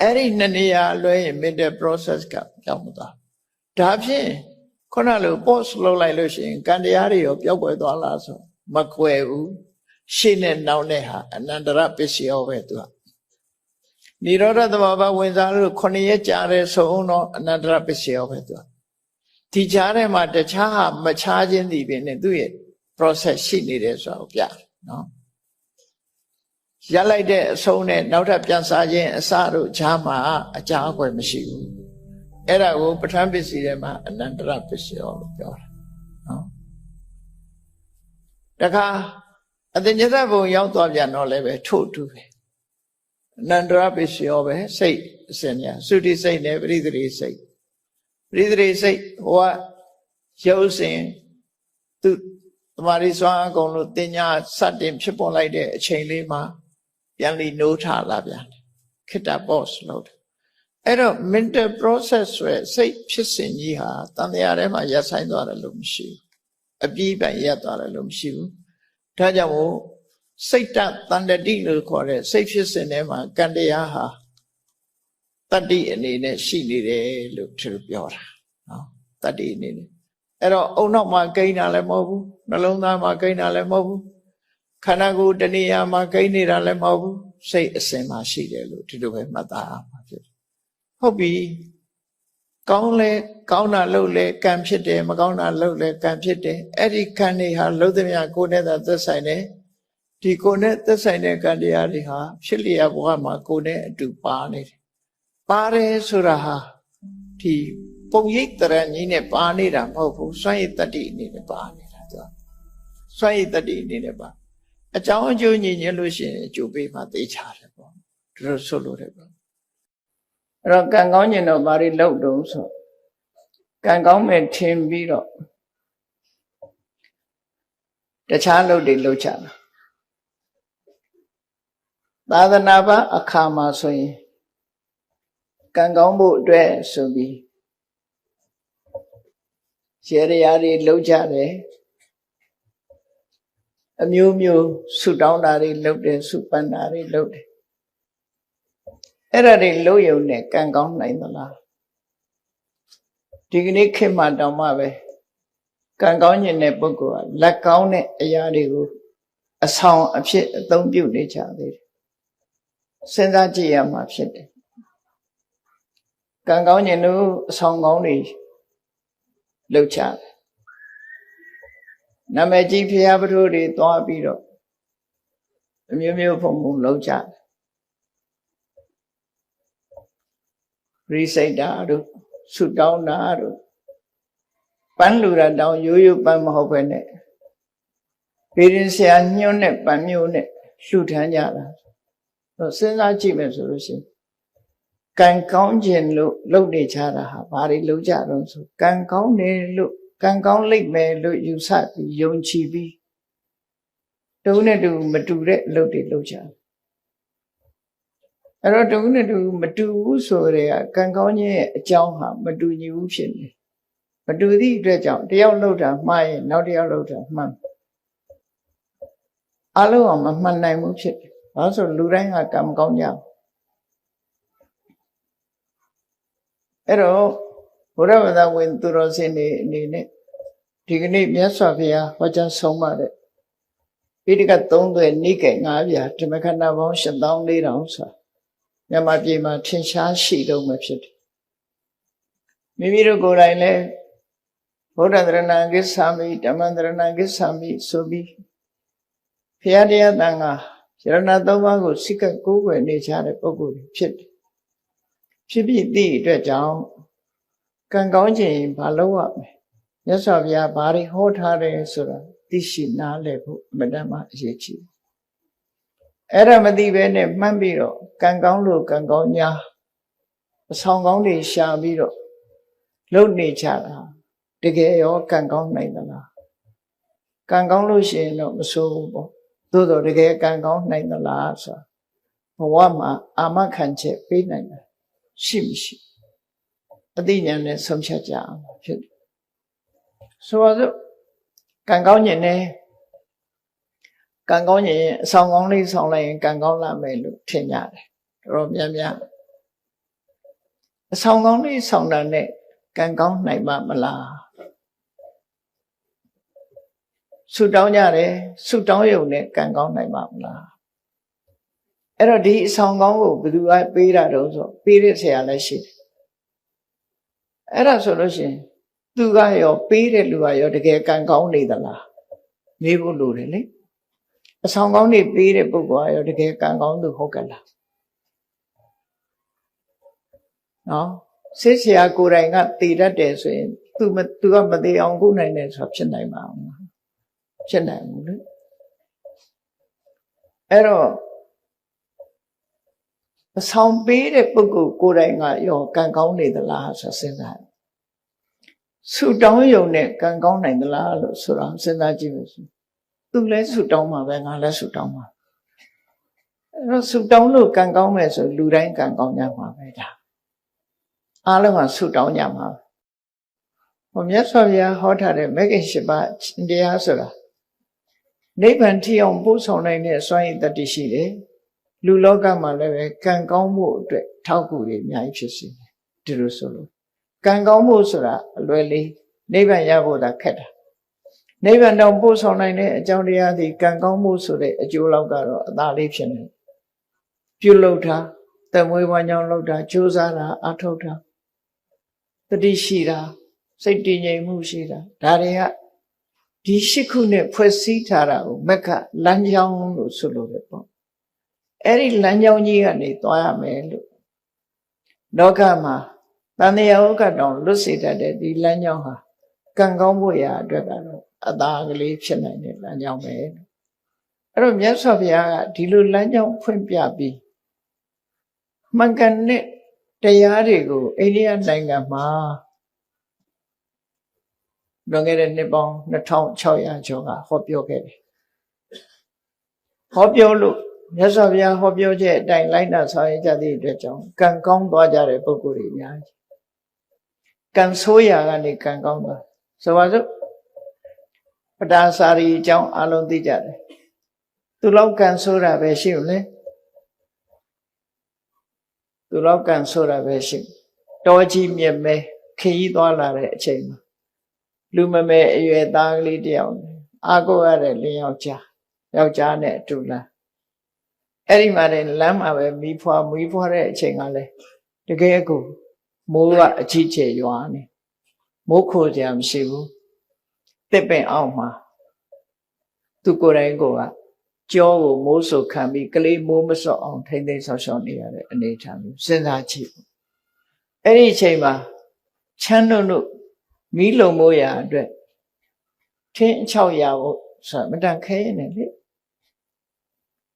အဲ့ဒီနှစ်နေရာလွဲရင် mental process ကပြောင်းမသွားဒါဖြင့်ခုနလို pause လုပ်လိုက်လို့ရှိရင်ကံတရားတွေရောပျောက်ကွယ်သွားလားဆိုမကွယ်ဘူးရှေ့နဲ့နောက်နဲ့ဟာအနန္တရပစ္စယောပဲသူကនិရောဓသမဘဝင်စားလို့9ရက်ကြာတဲ့ဆုံးတော့အနန္တရပစ္စယောပဲသူကဒီကြားထဲမှာတခြားဟာမခြားခြင်းဒီပင်နဲ့သူ့ရဲ့ process ရှိနေတယ်ဆိုတာကိုပြတယ်နော်ရက်လိုက်တဲ့အဆုံးနဲ့နောက်ထပ်ပြန်စားခြင်းအစတို့ဈာမှာအကြာအကွယ်မရှိဘူးအဲ့ဒါကိုပဋ္ဌာန်းပစ္စည်းထဲမှာအနန္တရပစ္စယောလို့ပြောတာနော်တခါအတ္တညတဘုံရောက်သွားပြန်တော့လည်းပဲထို့တူပဲအနန္တရပစ္စယောပဲစိတ်အစဉ်ညာသုတိစိတ်နဲ့ပရိသေရိစိတ်ပရိသေရိစိတ်ဟိုကရုပ်စဉ်သူတမာရီစွမ်းအကုန်လို့တင်ညာစတင်ဖြစ်ပေါ်လိုက်တဲ့အချိန်လေးမှာပြန်လီနိုးထလာပြန်တယ်ခိတ္တ pause လုပ်တယ်အဲ့တော့ mental process ဆိုရယ်စိတ်ဖြစ်စဉ်ကြီးဟာတန်တရားထဲမှာရပ်ဆိုင်သွားတယ်လို့မရှိဘူးအပြီးပိုင်ရပ်သွားတယ်လို့မရှိဘူးဒါကြောင့်မို့စိတ်တတန်တတိလို့ခေါ်တဲ့စိတ်ဖြစ်စဉ်ထဲမှာကံတရားဟာတတ္တိအနေနဲ့ရှိနေတယ်လို့သူပြောတာနော်တတ္တိအနေနဲ့အဲ့တော့အုံနောက်မှာကိန်းတာလည်းမဟုတ်ဘူးနှလုံးသားမှာကိန်းတာလည်းမဟုတ်ဘူးခန္ဓာကိုယ်တဏှာမှာကိန်းနေတာလည်းမဟုတ်ဘူးစိတ်အစဉ်မှာရှိတယ်လို့ဒီလိုပဲမှတ်သားရမှာဖြစ်တယ်ဟုတ်ပြီကောင်းလဲကောင်းတာလုပ်လဲကံဖြစ်တယ်မကောင်းတာလုပ်လဲကံဖြစ်တယ်အဲ့ဒီကံတွေဟာလုံးသမျှကိုယ်နဲ့သာသက်ဆိုင်တယ်ဒီကိုယ်နဲ့သက်ဆိုင်တဲ့ကံတရားတွေဟာဖြစ်လျက်ဘဝမှာကိုယ်နဲ့အတူပါနေတယ်ပါတယ်ဆိုတာဟာဒီပုံရိပ်တရံကြီးနဲ့ပါနေတာမဟုတ်ဘူးစွန့်ရည်တတ္တိအနေနဲ့ပါနေတာသူစွန့်ရည်တတ္တိအနေနဲ့ပါအကြောင်းအကျိုးညီညွတ်လို့ရှိရင်အကျိုးပေးမှသိချတယ်ပေါ့ဒီလိုဆိုလို့တယ်ပေါ့အဲ့တော့ကံကောင်းကျင်တော့ဘာတွေလုပ်တုံးဆိုကံကောင်းမဲ့ထင်ပြီးတော့တခြားလုပ်တွေလုပ်ချတာသာသနာ့ဘာအခါမှာဆိုရင်ကံကောင်းဖို့အတွက်ဆိုပြီးရေရာတွေလုပ်ကြတယ်အမျိုးမျိုးဆုတောင်းတာတွေလုပ်တယ်ဆုပန်းတာတွေလုပ်တယ်အဲ့ဒါတွေလုပ်ရုံနဲ့ကံကောင်းနိုင်သလားဒီကနေ့ခေတ်မှာတောင်မှပဲကံကောင်းခြင်းတဲ့ပုဂ္ဂိုလ်ကလက်ကောင်းတဲ့အရာတွေကိုအဆောင်အဖြစ်အသုံးပြုနေကြသေးတယ်စဉ်းစားကြည့်ရမှာဖြစ်တယ်ကံကောင်းခြင်းတို့အဆောင်ကောင်းတွေလုပ်ကြတယ်နာမည်ကြီးဖျားပထိုးတွေသွားပြီးတော့ အမျိုးမျိုးပုံပုံလောက်ကြရိစိတ်တာတို့ဆုတောင်းတာတို့ပန်းလူရတောင်းရိုးရိုးပန်းမဟုတ်ပဲနဲ့ဘေးရင်ဆရာညွှန်းတဲ့ပန်းမျိုးနဲ့လှူထမ်းကြတာစဉ်းစားကြည့်မယ်ဆိုလို့ရှိရင်ကံကောင်းခြင်းလို့လုပ်နေကြတာဟာဘာတွေလုပ်ကြတော့ဆိုကံကောင်းတယ်လို့ကံကောင်းလိမ့်မယ်လို့ယူဆပြီးယုံကြည်ပြီးတုံးနဲ့တူမတူတဲ့အလုပ်တွေလုပ်ကြတယ်အဲ့တော့တုံးနဲ့တူမတူဘူးဆိုရဲကံကောင်းခြင်းရဲ့အကြောင်းဟာမတူညီဘူးဖြစ်နေမတူသည့်အတွက်ကြောင့်တယောက်လုပ်တာမှားရင်နောက်တစ်ယောက်လုပ်တာမှန်အလုံးအောင်မမှန်နိုင်ဘူးဖြစ်တယ်ဘာလို့ဆိုလူတိုင်းကကံမကောင်းကြဘူးအဲ့တော့ဘုရားဘာသာဝင်သူတော်စင်တွေအနေနဲ့ဒီကနေ့မြတ်စွာဘုရားဟောကြားဆုံးမတဲ့ပိဋကတ်3သွဲနိကေ9ပြာဓမ္မခန္ဓာပေါင်း8400ဆိုတာမြန်မာပြည်မှာထင်ရှားရှိတော့မှဖြစ်တယ်မိမိတို့ကိုယ်တိုင်လည်းဗုဒ္ဓသရဏဂစ္ဆာမိဓမ္မသရဏဂစ္ဆာမိဆိုပြီးဘုရားတရားတန်ခါယရဏ3ပါးကိုစိတ်ကကိုးကွယ်နေကြတဲ့ပုဂ္ဂိုလ်တွေဖြစ်တယ်ဖြစ်ပြီးသည့်အတွက်ကြောင့်ကံကောင်းခြင်းဘာလုပ်ရမလဲမြတ်စွာဘုရားဘာတွေဟောထားတယ်ဆိုတာသိရှိနားလည်ဖို့အမှန်တမ်းအရေးကြီးအဲ့ဒါမသိဘဲနဲ့မှန်းပြီးတော့ကံကောင်းလို့ကံကောင်းညာအဆောင်ကောင်းတွေရှာပြီးတော့လုပ်နေကြတာတကယ်ရောကံကောင်းနိုင်သလားကံကောင်းလို့ရှိရင်တော့မဆိုးဘူးပေါ့သို့တော့တကယ်ကံကောင်းနိုင်သလားဆိုတာဘဝမှာအာမခံချက်ပေးနိုင်တယ်ရှိမရှိအသိဉာဏ်နဲ့ဆုံးဖြတ်ကြအောင်ဖြစ်တယ်ဆိုတော့ကံကောင်းခြင်းနဲ့ကံကောင်းခြင်းအဆောင်ကောင်းလေးဆောင်လိုက်ရင်ကံကောင်းလာမယ်လို့ထင်ကြတယ်တော်များများအဆောင်ကောင်းလေးဆောင်တာနဲ့ကံကောင်းနိုင်မှာမလားဆုတောင်းကြတယ်ဆုတောင်းရုံနဲ့ကံကောင်းနိုင်မှာမလားအဲ့တော့ဒီအဆောင်ကောင်းကိုဘယ်သူကပေးတာတော့ဆိုပေးတဲ့ဆရာလည်းရှိတယ်အဲ့ဒါဆိုလို့ရှိရင်သူကရောပေးတဲ့လူကရောတကယ်ကံကောင်းနေသလားမေးဖို့လိုတယ်လေအဆောင်ကောင်းတွေပေးတဲ့ပုဂ္ဂိုလ်ကရောတကယ်ကံကောင်းသူဟုတ်ကလားနော်စစ်ဆရာကိုယ်တိုင်ကတည်တတ်တယ်ဆိုရင်သူကမသေးအောင်ကုနိုင်တယ်ဆိုတာဖြစ်နိုင်မှာမလားဖြစ်နိုင်ဘူးလေအဲ့တော့အဆောင်ပေးတဲ့ပုဂ္ဂိုလ်ကိုယ်တိုင်ကရောကံကောင်းနေသလားဆိုစဉ်းစားဆုတောင်းရုံနဲ့ကံကောင်းနိုင်သလားလို့ဆိုတော့စဉ်းစားကြည့်လို့ဆိုသူလည်းဆုတောင်းမှာပဲငါလည်းဆုတောင်းမှာအဲ့တော့ဆုတောင်းလို့ကံကောင်းမယ်ဆိုလူတိုင်းကံကောင်းကြမှာပဲဒါအားလုံးကဆုတောင်းကြမှာဟိုမြတ်စွာဘုရားဟောထားတဲ့မဂ္ဂင်၈ပါးတရားဆိုတာနိဗ္ဗာန်ထိအောင်ပို့ဆောင်နိုင်တဲ့စွမ်းရည်တတ္တိရှိတယ်လူလောကမှာလည်းပဲကံကောင်းမှုအတွက်ထောက်ကူတွေအများကြီးဖြစ်စေတယ်ဒီလိုဆိုလို့ကံကောင်းမှုဆိုတာအလွယ်လေးနိဗ္ဗာန်ရဖို့သာခက်တာနိဗ္ဗာန်တောင်ပို့ဆောင်နိုင်တဲ့အကြောင်းတရားသည်ကံကောင်းမှုဆိုတဲ့အကျိုးလောက်ကတော့အသာလေးဖြစ်နေပြုလုပ်တာသက်မွေးဝမ်းကြောင်းလုပ်တာကြိုးစားတာအထောက်တာတတိရှိတာစိတ်တည်ငြိမ်မှုရှိတာဒါတွေကဒီ၈ခုနဲ့ဖွဲ့စည်းထားတာကိုမက္ခလမ်းကြောင်းလို့ဆိုလို့ပဲပေါ့အဲ့ဒီလမ်းကြောင်းကြီးကနေသွားရမယ်လို့လောကမှာတန်တရားဥက္ကတောင်လွတ်စေတတ်တဲ့ဒီလမ်းကြောင်းဟာကံကောင်းဖို့ရာအတွက်ကတော့အသာကလေးဖြစ်နိုင်တဲ့လမ်းကြောင်းပဲအဲ့တော့မြတ်စွာဘုရားကဒီလိုလမ်းကြောင်းဖွင့်ပြပြီးမှန်ကန်တဲ့တရားတွေကိုအိန္ဒိယနိုင်ငံမှာလွန်ခဲ့တဲ့နှစ်ပေါင်း2600ကျော်ကဟောပြောခဲ့တယ်ဟောပြောလို့မြတ်စွာဘုရားဟောပြောချက်အတိုင်းလိုက်နာဆောင်ရွက်ကြသည့်အတွက်ကြောင့်ကံကောင်းသွားကြတဲ့ပုဂ္ဂိုလ်တွေအများကြီးကံဆိုးရာကနေကံကောင်းသွားဆိုပါစို့ပဒါစာရီအကြောင်းအလုံးသိကြတယ်သူလောက်ကံဆိုးတာပဲရှိဦးလေသူလောက်ကံဆိုးတာပဲရှိတောကြီးမြက်မဲခရီးသွားလာတဲ့အချိန်မှာလူမမဲအရွယ်သားကလေးတယောက်အာကိုရတဲ့လင်းယောက်ျားနဲ့အတူလာအဲ့ဒီမှာလမ်းမှာပဲမီးဖွာတဲ့အချိန်ကလည်းတကယ်ကိုမိုးကအကြီးကျယ်ရွာနေမိုးခိုစရာမရှိဘူးတစ်ပင်အောက်မှာသူကိုယ်တိုင်က ကြောကိုမိုးဆုပ်ခံပြီးကလေးမိုးမစော့အောင်ထိမ့်သိမ်းဆောက်ရှောက်နေရတဲ့အနေအထားမျိုးစဉ်းစားကြည့်အဲ့ဒီအချိန်မှာချမ်းတို့မီးလုံမိုးရာအတွက်ထင်း600ဖို့ဆိုတာမတန်ခဲနေလေ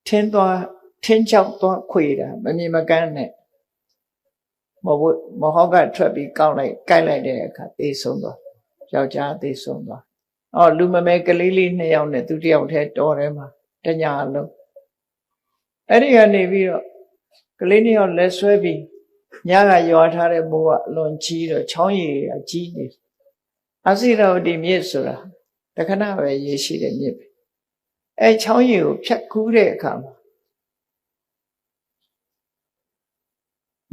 ထင်း6သွားခွေတာမမြင်မကန်းနဲ့မဟုတ်ကထွက်ပြီးကောက်လိုက်ကိုက်လိုက်တဲ့အခါသေဆုံးသွားယောက်ျားသေဆုံးသွားလူမမဲကလေးလေး2ယောက်နဲ့သူ1ယောက်တည်းတော်ထဲမှာတညာလုံးအဲ့ဒီကနေပြီးတော့ကလေး2ယောက်လက်ဆွဲပြီးညကရွာထားတဲ့မိုးကအလွန်ကြီးတော့ချောင်းရည်ကကြီးနေအစိရဝတီမြစ်ဆိုတာတခဏပဲရေရှိတဲ့မြစ်ပဲအဲချောင်းရည်ကိုဖြတ်ကူးတဲ့အခါမှာ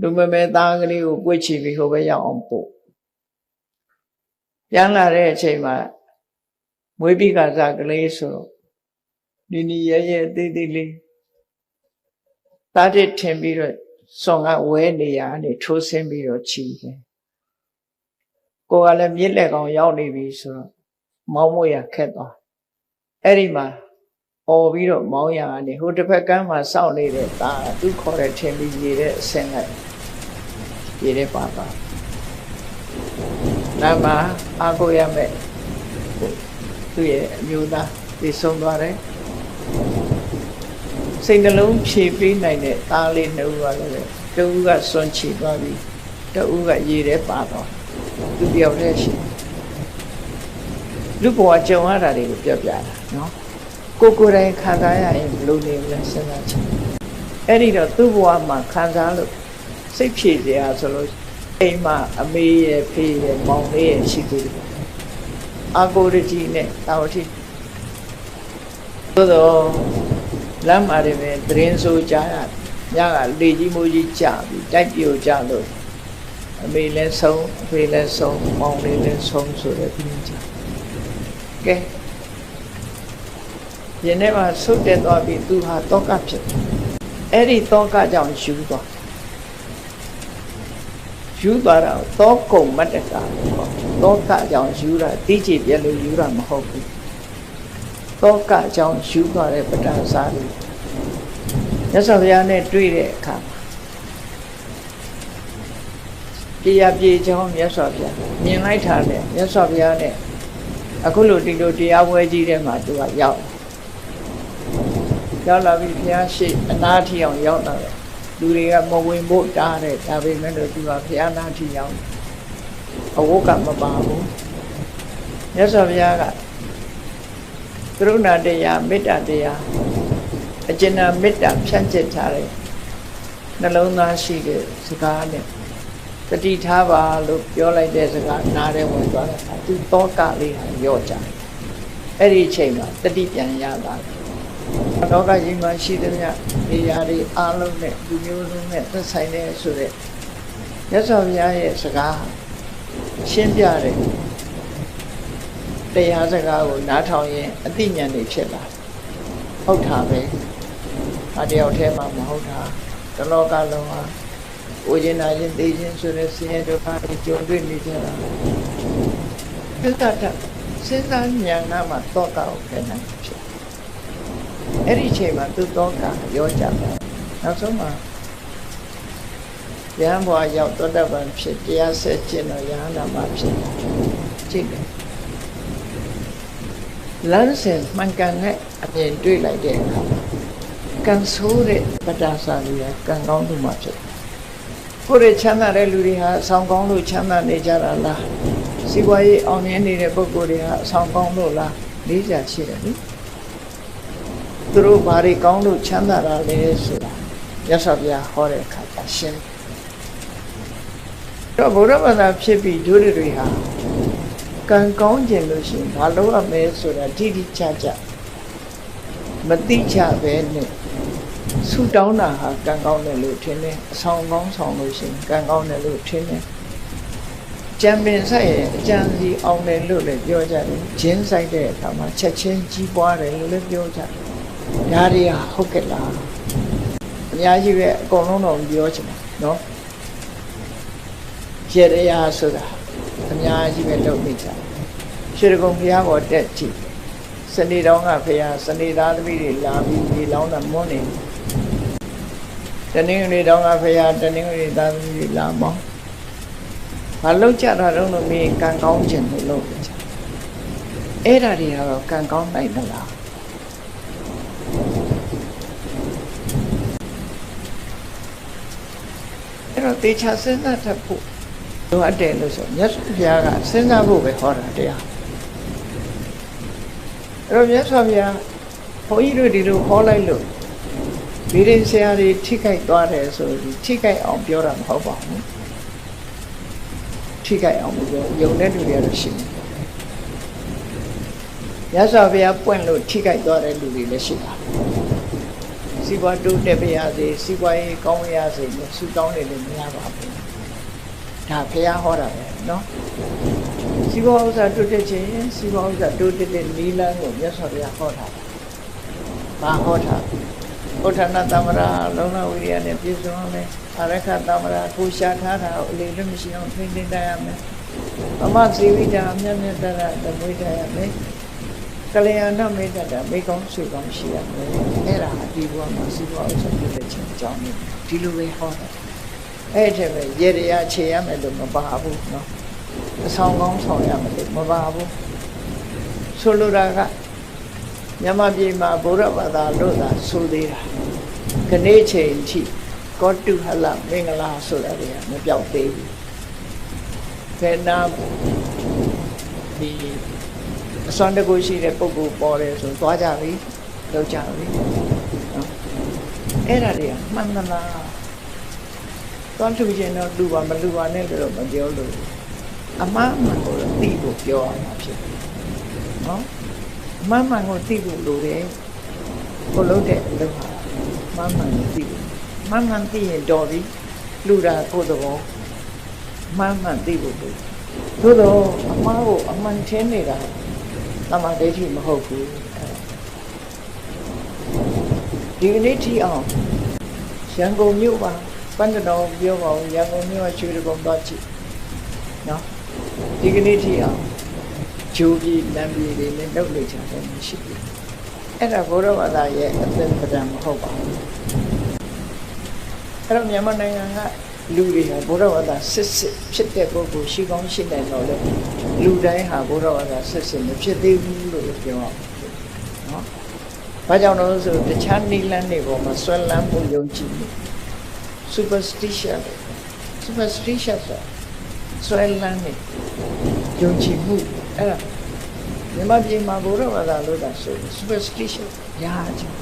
လူမမဲသားကလေးကိုပွေ့ချပြီးဟိုဘက်ရောက်အောင်ပို့ပြန်လာတဲ့အချိန်မှာမွေးပြီးကစားကလေးဆိုနီရဲသေးသေးလေးသားတစ်ထင်ပြီးတော့စွန်ကဝဲနေရကနေထိုးဆင်းပြီးတော့ချီတယ်ကိုကလည်းမြစ်လက်ကောင်ရောက်နေပြီဆိုတော့မောင်းမွေရခက်သွားအဲ့ဒီမှာအော်ပြီးတော့မောင်းရကနေဟိုတစ်ဖက်ကမ်းမှာစောင့်နေတဲ့သားသူခေါ်တဲ့ထင်ပြီးရေတဲ့အဆင်းလိုက်ရေတဲ့ပါပါနာမအာကိုရမဲ့သူ့ရဲ့အမျိုးသားသိဆုံးသွားတယ်စိတ်နှလုံးဖြည့်ပေးနိုင်တဲ့သားလေး2ဦးကလည်းတဦးကစွန့်ချီသွားပြီတဦးကရေထဲပါတော့သူတယောက်တည်းရှိလူဘဝကြုံရတာတွေကိုပြောပြတာနော်ကိုယ်တိုင်ခံစားရရင်ဘယ်လိုနေလဲစဉ်းစားချင်အဲ့ဒီတော့သူ့ဘဝမှာခံစားလို့စိတ်ဖြည့်စရာဆိုလို့အိမ်မှာအမေရဲ့ဖေးရဲ့မောင်လေးရဲ့ရှိသေးတယ်အာကိုရကြီးနဲ့တာဝတိသို့တော့လမ်းမှာတွေပဲသတင်းဆိုကြရညကလေကြီးမိုးကြီးကြပြီးတိုက်ပြိုကြလို့အမေလည်းဆုံးအဖေလည်းဆုံးမောင်လေးလည်းဆုံးဆိုတဲ့သတင်းကြကဲယနေ့မှာဆုတ်တက်သွားပြီးသူဟာတောကဖြစ်တယ်အဲ့ဒီတောကကြောင့်ယူသွားတာတောကုံမတ္တကာတောကကြောင့်ယူတာတိကျပြလို့ယူတာမဟုတ်ဘူးတောကကြောင့်ယူသွားတဲ့ပဋ္ဌာန်းစာလေးမြတ်စွာဘုရားနဲ့တွေ့တဲ့အခါပြေချောင်းမြတ်စွာဘုရားမြင်လိုက်တာနဲ့မြတ်စွာဘုရားနဲ့အခုလိုဒီလိုတရားပွဲကြီးထဲမှာသူကရောက်လာပြီးဘုရားရှိအနာထီအောင်ရောက်လာတယ်လူတွေကမဝင်ဖို့တားတယ်ဒါပေမဲ့လို့သူကဘုရားနာထီရောက်အဝတ်ကမပါဘူးမြတ်စွာဘုရားကကရုဏာတရားမေတ္တာတရားအကျဉ်းမေတ္တာဖြန့်ကျက်ထားတဲ့နှလုံးသားရှိတဲ့စကားနဲ့တတိထားပါလို့ပြောလိုက်တဲ့စကားနားထဲဝင်သွားတာသူတောကလေးဟာရော့ကြအဲ့ဒီအချိန်မှာတတိပြန်ရလာတယ်လောကကြီးမှာရှိတဲ့နေရာတွေအားလုံးနဲ့လူမျိုးလုံးနဲ့သက်ဆိုင်တဲ့ဆိုတဲ့မြတ်စွာဘုရားရဲ့စကားရှင်းပြတဲ့တရားစကားကိုနားထောင်ရင်အသိဉာဏ်တွေဖြစ်လာဟုတ်တာပဲအတယောက်တည်းမှမဟုတ်တာတလောကလုံးဟာကိုယ်ကျင်နာခြင်းသိခြင်းဆိုတဲ့ဆင်းရဲဒုက္ခတွေကြုံတွေ့နေကြတာသစ္စာစဉ်းစားဉာဏ်နာမှာသောတာကိုခဲနိုင်ဖြစ်အဲ့ဒီအချိန်မှာသူသောတာရောကြတယ်နောက်ဆုံးမှာယဟန်ဘဝရောက်သောတာပန်ဖြစ်တရားဆက်ကျင့်တော့ယဟန်နာမှာဖြစ်ကြည့်တယ်လမ်းစဉ်မှန်ကန်တဲ့အမြင်တွေ့လိုက်တဲ့အခါကံဆိုးတဲ့ပဋ္ဌာန်းစာလူကကံကောင်းသူမှဖြစ်တယ်ကိုယ်ရချမ်းသာတဲ့လူတွေဟာအဆောင်ကောင်းလို့ချမ်းသာနေကြတာလားစီးပွားရေးအောင်မြင်နေတဲ့ပုဂ္ဂိုလ်တွေဟာအဆောင်ကောင်းလို့လားလေးကြရှိတယ်နိသူတို့ဘာတွေကောင်းလို့ချမ်းသာတာလဲဆိုတာမြတ်စွာဘုရားဟောတဲ့အခါကျရှင်းတော့ဘုရားဘာသာဖြစ်ပြီးဒုတွေဟာကံကောင်းခြင်းလို့ရှိရင်ဘာလို့အမဲဆိုတာတိတိကျကျမသိချပဲနဲ့ဆူတောင်းတာဟာကံကောင်းတယ်လို့ထင်တယ်အဆောင်ကောင်းဆောင်လို့ရှိရင်ကံကောင်းတယ်လို့ထင်တယ်ကြံပင်ဆိုင်ရဲ့အကြံစီအောင်တယ်လို့လည်းပြောကြတယ်ဂျင်းဆိုင်တဲ့အခါမှာချက်ချင်းကြီးပွားတယ်လို့လည်းပြောကြတယ်ဒါတွေဟာဟုတ်ကဲ့လားအများကြီးပဲအကုန်လုံးတော့ပြောချင်တယ်နော်ကျေတရားဆိုတာအများကြီးပဲလုပ်နေကြတယ်ရွှေကုံဘုရားပေါ်တက်ကြည့်စ နေတော်ကဖေဟာစနေသားသမီးတွေလာပြီးဒီလောင်းတာမွန်းနေတနင်္ဂနွေတော်ကဖေဟာတနင်္ဂနွေသားသမီးတွေလာမောင်းဘာလို့ကြတာတော့လို့မင်းကံကောင်းခြင်းလို့လုပ်ကြအဲ့ဒါတွေကတော့ကံကောင်းနိုင်သလားအဲ့တော့တေချာစဉ်းစားတတ်ဖို့လိုအပ်တယ်လို့ဆိုမြတ်စွာဘုရားကစဉ်းစားဖို့ပဲဟောတာတရားအဲ့တော့မြတ်စွာဘုရားဘုန်းကြီးတို့ဒီလိုဟောလိုက်လို့ဒီရင်ဆရာတွေထိခိုက်သွားတယ်ဆိုပြီးထိခိုက်အောင်ပြောတာမဟုတ်ပါဘူးထိခိုက်အောင်ပြောယုံတဲ့လူတွေကတော့ရှိတယ်မြတ်စွာဘုရားပွင့်လို့ထိခိုက်သွားတဲ့လူတွေလည်းရှိတာစီးပွားတိုးတက်ပါရစေစီးပွားရေးကောင်းရစေလို့ဆုတောင်းတယ်လို့မရပါဘူးဒါဘုရားဟောတာပဲเนาะစီးပွားဥစ္စာတိုးတက်ခြင်းစီးပွားဥစ္စာတိုးတက်တဲ့နိလန်းကိုမြတ်စွာဘုရားဟောတာဘာဟောတာဥဋ္ဌာဏသမ္မာလုံလဝိရိယနဲ့ပြည့်စုံမယ်အရခသမ္မာကိုရှာထားတာကိုအလေးလို့မရှိအောင်ထိန်းသိမ်းတတ်ရမယ်အမဇီဝိတာမြတ်မြတ်တရသမွေးတတ်ရမယ်ကလျာဏမေတ္တာမိကောင်းဆွေကောင်းရှိရမယ်အဲ့ဒါဒီဘဝမှာစီးပွားဥစ္စာတိုးတက်ခြင်းအကြောင်းဒီလိုပဲဟောတာအဲ့ဒါပဲရေရခြေရမယ်လို့မပါဘူးเนาะအဆောင်ကောင်းဆောင်ရမယ်လို့မပါဘူးဆိုလိုတာကမြန်မာပြည်မှာဗုဒ္ဓဘာသာလို့သာဆိုသေးတာခဏချိန်ထိကောတုဟလမင်္ဂလာဆိုတာတွေကမပြောက်သေးဘူးခေနာဒီအစွမ်းတကူရှိတဲ့ပုဂ္ဂိုလ်ပေါ်တယ်ဆိုသွားကြပြီလောက်ကြပြီနော်အဲ့ဒါတွေကမှန်သလားသွားလူချင်းတော့လူပါမလူပါနဲ့လို့မပြောလို့အမှားမှန်ကိုသိဖို့ပြောရမှာဖြစ်တယ်နော်အမှားမှန်ကိုသိဖို့လိုတယ်ကိုလုံးတဲ့အလုပ်ဟာမှန်မှန်ကိုသိဖို့မှန်မှန်သိရင်တော်ပြီလူတာကိုယ်တော်မှန်မှန်သိဖို့လိုသို့တော့အမှားကိုအမှန်ချင်းနေတာသမာဓိရှိမဟုတ်ဘူးဒီကနေ့ထိအောင်ရန်ကုန်မြို့မှာပန်းတော်ပြောပါဦးရန်ကုန်မြို့ရွှေတကုံသွားကြည့်နော်ဒီကနေ့ထိအောင်ဂျိုးပြီးလမ်းပြီးတွေနဲ့လုပ်လို့ချင်တယ်မရှိဘူးအဲ့ဒါဘုရားဘာသာရဲ့အသင်္ပဒံမဟုတ်ပါဘူးအဲ့တော့မြန်မာနိုင်ငံကလူတွေဟာဘုရားဘာသာစစ်ဖြစ်တဲ့ပုဂ္ဂိုလ်ရှိကောင်းရှိနိုင်တော့လေလူတိုင်းဟာဘုရားဘာသာစစ်မဖြစ်သေးဘူးလို့ပြောအောင်နော်ဘာကြောင့်လဲဆိုတခြားနိလန်းတွေပေါ်မှာဆွဲလန်းမှုယုံကြည်မှု superstition ဆိုဆွဲလန်းနေယုံကြည်မှုအဲ့ဒါမြန်မာပြည်မှာဘုရားဘာသာလို့တာဆို superstition ညာချင်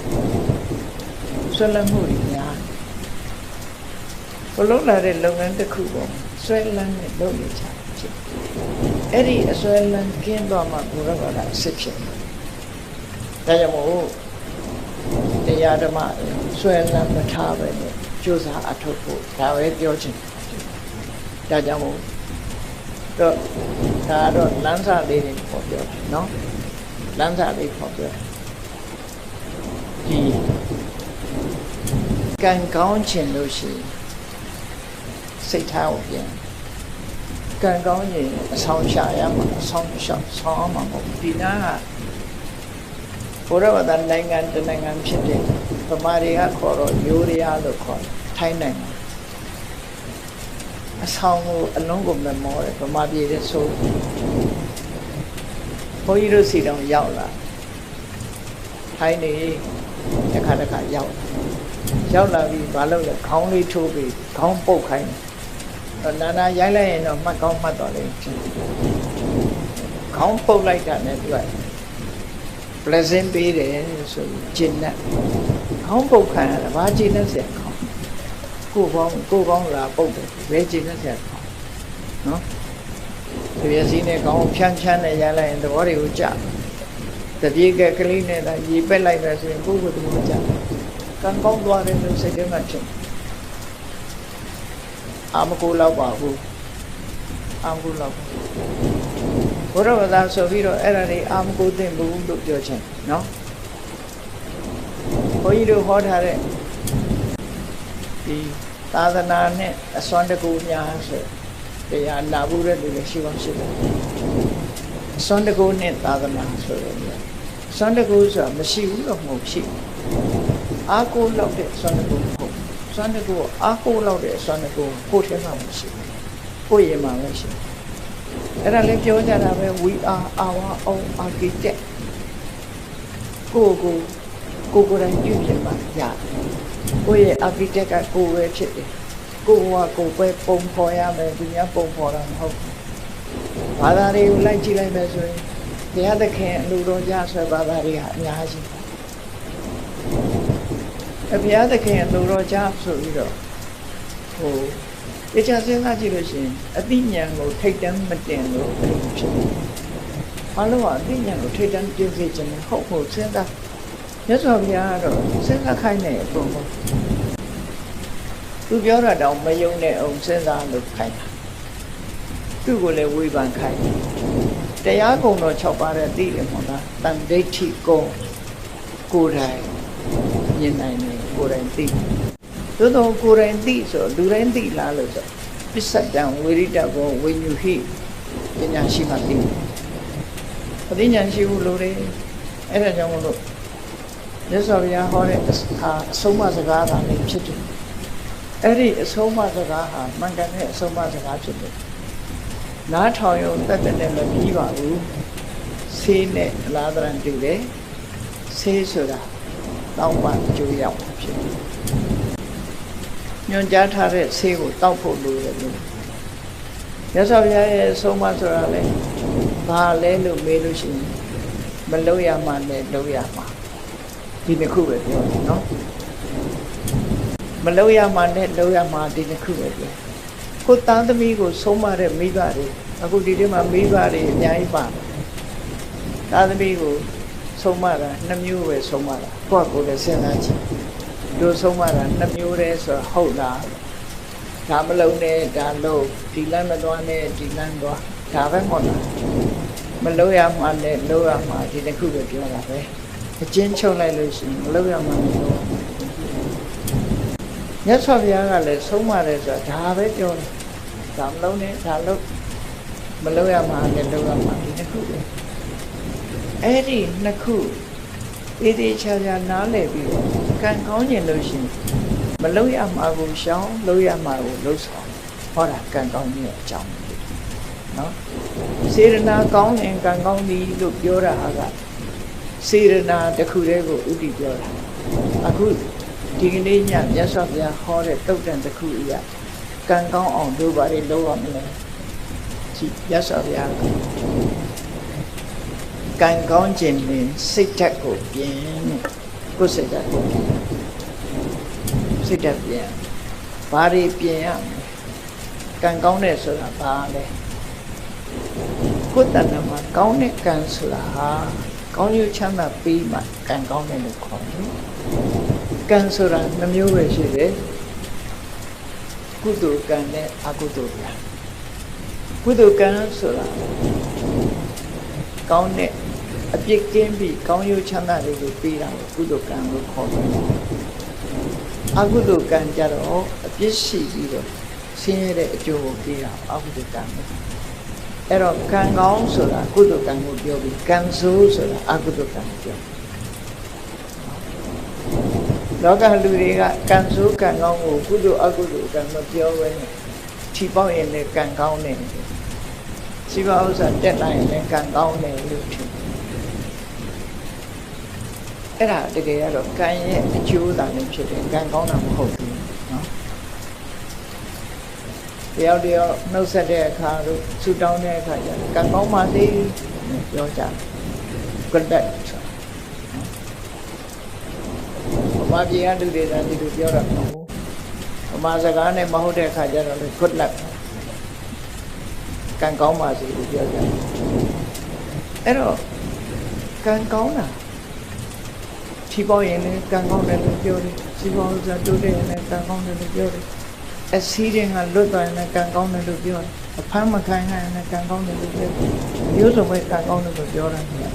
ဆွဲလန်းမှုညာဘလုံးလာတဲ့လုပ်ငန်းတစ်ခုပေါ်ဆွဲလန်းနဲ့လုပ်နေကြဖြစ်အဲ့ဒီအဆွဲလန်းကင်းတော့မှဘုရားဘာသာအစစ်ဖြစ်ဒါကြောင့်မို့တရားဓမ္မဆွဲလန်းမထားပဲနဲ့ကြိုးစားအထောက်ဖို့ဒါပဲပြောချင်ဒါကြောင့်မို့တော့ဒါတော့လမ်းစာလေးတွေပေါ်ပြောတယ်နော်လမ်းစာလေးပေါ်ပြောဒီကံကောင်းခြင်းလို့ရှိရင်စိတ်ထားကိုပြန်ကံကောင်းရင်အဆောင်ရှာရမှာအဆောင်ရှောက်ဆောင်းမှာမဟုတ်ဒီနာကဘုရားဘာသာနိုင်ငံတနိုင်ငံဖြစ်တဲ့ဗမာတွေကခေါ်တော့ရိုးရရလို့ခေါ်တယ်ထိုင်းနိုင်ငံအဆောင်ကိုအလုံးကိုမမောတယ်ဗမာပြည်ရဲ့ဆိုဘုန်းကြီးတို့စီတောင်ရောက်လာထိုင်းနေတစ်ခါရောက်လာပြီးမလုပ်လဲခေါင်းလေးထိုးပြီးခေါင်းပုတ်ခိုင်းနာနာရိုက်လိုက်ရင်တော့မှတ်ကောင်းမှတ်တော်လိမ့်ခေါင်းပုတ်လိုက်တာနဲ့သူက blessing ပေးတယ်ဆိုကျင့်တဲ့ခေါင်းပုတ်ခိုင်းရတာဘာကျင့်တဲ့ဆရာခေါင်းကိုကောင်းလာပုတ်တယ်ဘယ်ကျင့်တဲ့ဆရာခေါင်းနော်ဒီရစီနဲ့ခေါင်းဖြန်းနဲ့ရိုက်လိုက်ရင်သဘောတွေကိုကြတပြေကကလေးနဲ့သာရေပက်လိုက်တယ်ဆိုရင်ကိုယ်ကိုယ်သဘောကြကံကောင်းသွားတယ်လို့စိတ်ထဲမှာထင်အာမကိုလောက်ပါဘူးအာမကိုလောက်ဘုရားဘာသာဆိုပြီးတော့အဲ့ဒါတွေအာမကိုသိမ့်ဘူးလို့ပြောချင်နော်ဘုန်းကြီးတို့ဟောထားတဲ့ဒီသာသနာနဲ့အစွမ်းတကူများဆိုတရားနာဖို့တဲ့လူတွေရှိကောင်းရှိတယ်အစွမ်းတကူနဲ့သာသနာဆိုတော့ စွမ်းတကူဆိုတာမရှိဘူးတော့မဟုတ်ရှိအားကိုးလောက်တဲ့စွမ်းတကူမဟုတ်စွမ်းတကူအားကိုးလောက်တဲ့စွမ်းတကူကိုယ်ထဲမှာမရှိဘူးကိုယ်ရင်မှာပဲရှိအဲ့ဒါလည်းပြောကြတာပဲ we are our own architect ကိုယ်တိုင်ပြုပြင်ပါရတယ်ကိုယ့်ရဲ့ architect ကကိုယ်ပဲဖြစ်တယ်ကိုယ်ကကိုယ်ပဲပုံဖော်ရမယ်သူများပုံဖော်တာမဟုတ်ဘူးဘာသာတွေကိုလိုက်ကြည့်လိုက်မယ်ဆိုရင်ဘုရားသခင်အလိုတော်ကြဆွဲဘာသာတွေဟာအများကြီးဘုရားသခင်အလိုတော်ကြဆိုပြီးတော့တခြားစဉ်းစားကြည့်လို့ရှိရင်အသိဉာဏ်ကိုထိတ်တန်းမတင်လို့ဖြစ်တယ်ဘာလို့အသိဉာဏ်ကိုထိတ်တန်းတင်စေချင်လဲဟုတ်စဉ်းစားမြတ်စွာဘုရားကတော့စဉ်းစားခိုင်းတဲ့အပုံပေါ့သူပြောတာတောင်မယုံတဲ့အောင်စဉ်းစားလို့ခိုင်းတာသူ့ကိုလည်းဝေဖန်ခိုင်းတယ်တရားကုံတော်6ပါးတဲ့သိတယ်မဟုတ်လားတန်ဒိဋ္ဌိကုံကိုယ်တိုင်မြင်နိုင်တယ်ကိုယ်တိုင်သိသို့တော့ကိုယ်တိုင်သိဆိုလူတိုင်းသိလားလို့ဆိုပစ္စတံဝိရိတဘောဝိညုဟိပညာရှိမှသိတယ်အသိဉာဏ်ရှိဘူးလို့လေအဲ့ဒါကြောင့်မလို့မြတ်စွာဘုရားဟောတဲ့အဆုံးအမစကားသာလည်းဖြစ်တယ်အဲ့ဒီအဆုံးအမစကားဟာမှန်ကန်တဲ့အဆုံးအမစကားဖြစ်တယ်နားထောင်ရုံတက်တဲ့နဲ့မပြီးပါဘူးဆေးနဲ့အလားတရံတူတယ်ဆေးဆိုတာတောက်ပအကျိုးရောက်ဖြစ်တယ်ညွန်ကြားထားတဲ့ဆေးကိုတောက်ဖို့လိုတယ်လို့မြတ်စွာဘုရားရဲ့အဆုံးအမဆိုတာလေဘာလဲလို့မေးလို့ရှိရင်မလုပ်ရမှနဲ့လုပ်ရမှာဒီတစ်ခုပဲပြောတယ်နော်မလုပ်ရမှနဲ့လုပ်ရမှာဒီတစ်ခုပဲပြောကိုသားသမီးကိုဆုံးမတဲ့မိဘတွေအခုဒီထဲမှာမိဘတွေအများကြီးပါသားသမီးကိုဆုံးမတာ2မျိုးပဲဆုံးမတာကိုယ့်ကိုယ်လည်းစဉ်းစားကြည့်တို့ဆုံးမတာ2မျိုးတည်းဆိုဟုတ်လားဒါမလုံးနဲ့ဒါလုံးဒီလမ်းမသွားနဲ့ဒီလမ်းသွားဒါပဲမဟုတ်လားမလုပ်ရမှနဲ့လုပ်ရမှာဒီတစ်ခုပဲပြောတာပဲအချင်းချုပ်လိုက်လို့ရှိရင်မလုပ်ရမှမလို့မြတ်စွာဘုရားကလည်းဆုံးမတယ်ဆိုတာဒါပဲပြောတယ်ဒါမလုံးနဲ့ဒါလုပ်မလုပ်ရမှလည်းလုပ်ရမှာဒီတစ်ခုပဲအဲ့ဒီနှစ်ခုအေးသေးချာချာနားလည်ပြီးတော့ကံကောင်းကျင်လို့ရှိရင်မလုပ်ရမှာကိုရှောင်လုပ်ရမှာကိုလုပ်ဆောင်ဟောတာကံကောင်းခြင်းရဲ့အကြောင်းနော်စေရနာကောင်းရင်ကံကောင်းသည်လို့ပြောတာကစေရနာတစ်ခုတည်းကိုဥတည်ပြောတာအခုဒီကနေ့ညမြတ်စွာဘုရားဟောတဲ့တုတ်တန်တစ်ခုအရာကံကောင်းအောင်လုပ်ပါလေလုပ်ရမလဲကြည့်မြတ်စွာဘုရားကံကောင်းခြင်းနဲ့စိတ်ဓာတ်ကိုပြင်ကိုယ်စိတ်ဓာတ်ကိုစိတ်ဓာတ်ပြင်ဘာတွေပြင်ရမလဲကံကောင်းတယ်ဆိုတာဘာလဲကိုယ်တဏ္ဍမှာကောင်းတဲ့ကံဆိုတာဟာကောင်းကျိုးချမ်းသာပေးမှကံကောင်းတယ်လို့ခေါ်တယ်ကံဆိုတာ2မျိုးပဲရှိတယ်ကုသိုလ်ကံနဲ့အကုသိုလ်ကံကုသိုလ်ကံဆိုတာကောင်းတဲ့အပြစ်ကင်းပြီးကောင်းကျိုးချမ်းသာတွေကိုပေးတာကိုကုသိုလ်ကံလို့ခေါ်တယ်အကုသိုလ်ကံကြတော့အပြစ်ရှိပြီးတော့ဆင်းရဲတဲ့အကျိုးကိုပေးတာအကုသိုလ်ကံအဲ့တော့ကံကောင်းဆိုတာကုသိုလ်ကံကိုပြောပြီးကံဆိုးဆိုတာအကုသိုလ်ကံကိုပြောလောကလူတွေကကံဆိုးကံကောင်းကိုကုသိုလ်အကုသိုလ်ကံမပြောဘဲနဲ့ခြိပေါက်ရင်လည်းကံကောင်းတယ်ခြိပေါက်ဥစ္စာတက်လိုက်ရင်လည်းကံကောင်းတယ်လို့ထင်အဲ့ဒါတကယ်ကတော့ကံရဲ့အကျိုးသာလည်းဖြစ်တယ်ကံကောင်းတာမဟုတ်ဘူးနော်တယောက်နှုတ်ဆက်တဲ့အခါတို့ဆူတောင်းတဲ့အခါကျကံကောင်းပါစေပြောကြကတ်တက်ဗမာပြည်ကလူတွေကဒီလိုပြောတာမဟုတ်ဘူးဗမာစကားနဲ့မဟုတ်တဲ့အခါကျတော့လေ good luck ကံကောင်းပါစေလို့ပြောကြတယ်အဲ့တော့ကံကောင်းတာခြိပေါက်ရင်လည်းကံကောင်းတယ်လို့ပြောတယ်ခြိပေါက်ဆိုတိုးတယ်ရင်လည်းကံကောင်းတယ်လို့ပြောတယ်အစီးတွေကလွတ်သွားရင်လည်းကံကောင်းတယ်လို့ပြောတယ်အဖမ်းမခိုင်းရင်လည်းကံကောင်းတယ်လို့ပြောတယ်မျိုးစုံပဲကံကောင်းတယ်လို့ပြောတာခင်ဗျ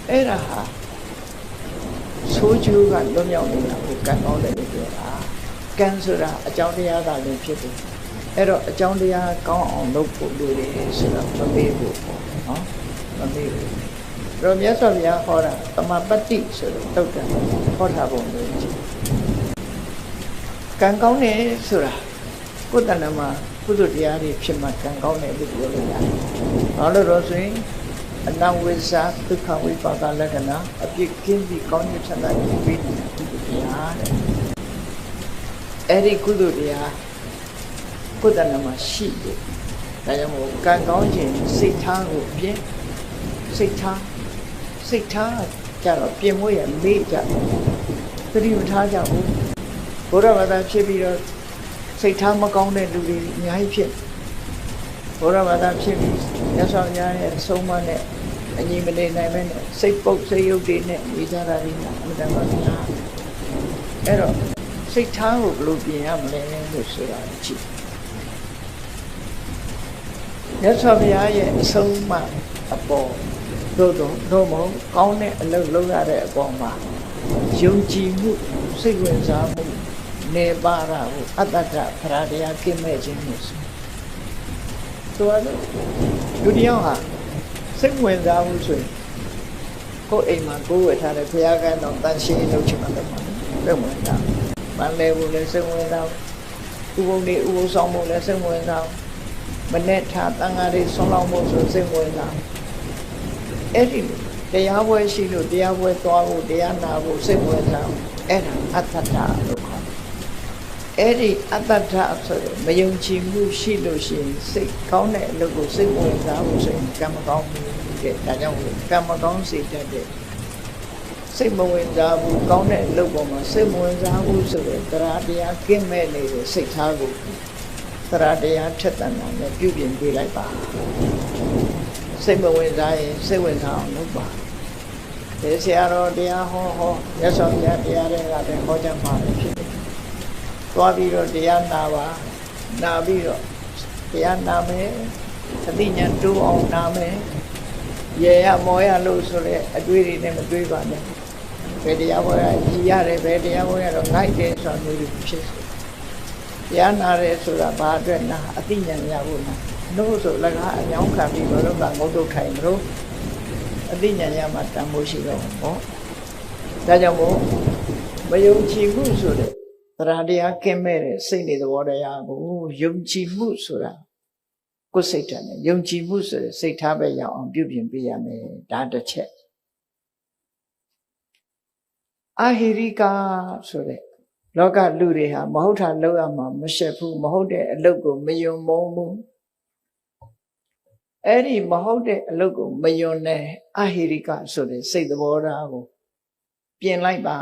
အဲ့ဒါဟာဆိုးကျိုးကလွတ်မြောက်နေတာကိုကံကောင်းတယ်လို့ပြောတာကံဆိုတာအကြောင်းတရားသာလည်းဖြစ်တယ်အဲ့တော့အကြောင်းတရားကောင်းအောင်လုပ်ဖို့လိုတယ်ဆိုတော့မပေးဘူးပေါ့နော်မပေးဘူး ရောမြတ်စွာဘုရားဟောတာသမပတ္တိဆိုတဲ့တုတ်တံဟောထားပုံမျိုးကြည့်ကံကောင်းတယ်ဆိုတာကိုယ်တဏ္ဍာမှာကုသိုလ်တရားတွေဖြစ်မှကံကောင်းတယ်လို့ပြောလို့ရတယ်။ဘာလို့တော့ဆိုရင်အနဝိဇ္ဇာဒုက္ခဝိပါကလက္ခဏာအပြစ်ကင်းပြီးကောင်းကျိုးချမ်းသာခြင်းပြီးတဲ့ကုသိုလ်တရားတဲ့။အဲ့ဒီကုသိုလ်တရားကိုယ်တဏ္ဍာမှာရှိတယ်။ဒါကြောင့်မို့ကံကောင်းခြင်းစိတ်ထားကိုပြင်စိတ်ထားကြတော့ပြင်မွေးရမေ့ကြသတိမထားကြဘူးဘုရားဘာသာဖြစ်ပြီးတော့စိတ်ထားမကောင်းတဲ့လူတွေအများကြီးဖြစ်ဘုရားဘာသာဖြစ်ပြီးရသော်များရဲ့ဆုံးမနဲ့အညီမနေနိုင်မဲ့စိတ်ပုတ်စိတ်ယုတ်တွေနဲ့နေကြတာတွေအမှန်တမ်းပါများအဲ့တော့စိတ်ထားကိုဘယ်လိုပြင်ရမလဲလို့ဆိုတာကြည့်ရသော်များရဲ့အဆုံးမအပေါ်တို့မဟုတ်ကောင်းတဲ့အလုပ်လုပ်ရတဲ့အပေါ်မှာယုံကြည်မှုစိတ်ဝင်စားမှုနေပါရဟုအတ္တဖရာတရားကိမဲ့ခြင်းလို့ဆိုတော့လူတယောက်ဟာစိတ်ဝင်စားမှုဆိုရင်ကိုယ်အိမ်မှာကိုယ်ဝယ်ထားတဲ့ဘုရားကံတော်တန်ရှင်းလုပ်ချင်မှလုပ်မှာစိတ်ဝင်စားမလဲဘူးလေစိတ်ဝင်စားဥပုံတွေဥပုံဆောင်မှုလည်းစိတ်ဝင်စားမနဲ့ထားတန်ဃာတွေဆွမ်းလောင်းမှုဆိုစိတ်ဝင်စားအဲ့ဒီတရားပွဲရှိလို့တရားပွဲသွားဖို့တရားနာဖို့စိတ်ဝင်စားအဲ့ဒါအတ္တလို့ခေါ်အဲ့ဒီအတ္တဆိုတော့မယုံကြည်မှုရှိလို့ရှိရင်စိတ်ကောင်းတဲ့အလုပ်ကိုစိတ်ဝင်စားဖို့ဆိုရင်ကံမကောင်းဘူးတဲ့ဒါကြောင့်ကံမကောင်းစေတတ်တဲ့စိတ်မဝင်စားဘူးကောင်းတဲ့အလုပ်ပေါ်မှာစိတ်မဝင်စားဘူးဆိုတော့တရားတရားကင်းမဲ့နေတဲ့စိတ်ထားကိုတရားတရားထက်သန်တာနဲ့ပြုပြင်ပေးလိုက်ပါစိတ်မဝင်စားရင်စိတ်ဝင်စားအောင်လုပ်ပါဒီဆရာတော်တရားဟောရသော်ပြတရားတွေကလည်းဟောကြမှာဖြစ်တယ်သွားပြီးတော့တရားနာပါနာပြီးတော့တရားနာမယ်အသိဉာဏ်တိုးအောင်နာမယ်ရေရမောရလို့ဆိုတဲ့အတွေ့အကြုံနဲ့မတွေ့ပါနဲ့ဘယ်တရားဟောရကြီးရတယ်ဘယ်တရားဟောရတော့ငိုက်တယ်ဆိုတာမျိုးဖြစ်စေတရားနာတယ်ဆိုတာဘာအတွက်နာအသိဉာဏ်ရဖို့နာလို့ဆိုလကအညောင်းခံပြီးဘလို့ကငုတ်တုတ်ထိုင်မလို့အသိဉာဏ်ရမှတန်ဖို့ရှိတော့ဘောဒါကြောင့်မို့မယုံကြည်မှုဆိုတဲ့တရားတရားကင်းမဲ့တဲ့စိတ်နေသဘောတရားကိုယုံကြည်မှုဆိုတာကိုယ်စိတ်ဓာတ်နဲ့ယုံကြည်မှုဆိုတဲ့စိတ်ထားပဲရအောင်ပြုပြင်ပေးရမယ်ဒါတစ်ချက်အာဟိရိကာဆိုတဲ့လောကလူတွေဟာမဟုတ်တာလုပ်ရမှာမရှက်ဘူးမဟုတ်တဲ့အလုပ်ကိုမယုံမုန်းဘူးအဲ့ဒီမဟုတ်တဲ့အလုပ်ကိုမယုံတဲ့အာဟိရိကဆိုတဲ့စိတ်သဘောထားကိုပြင်လိုက်ပါ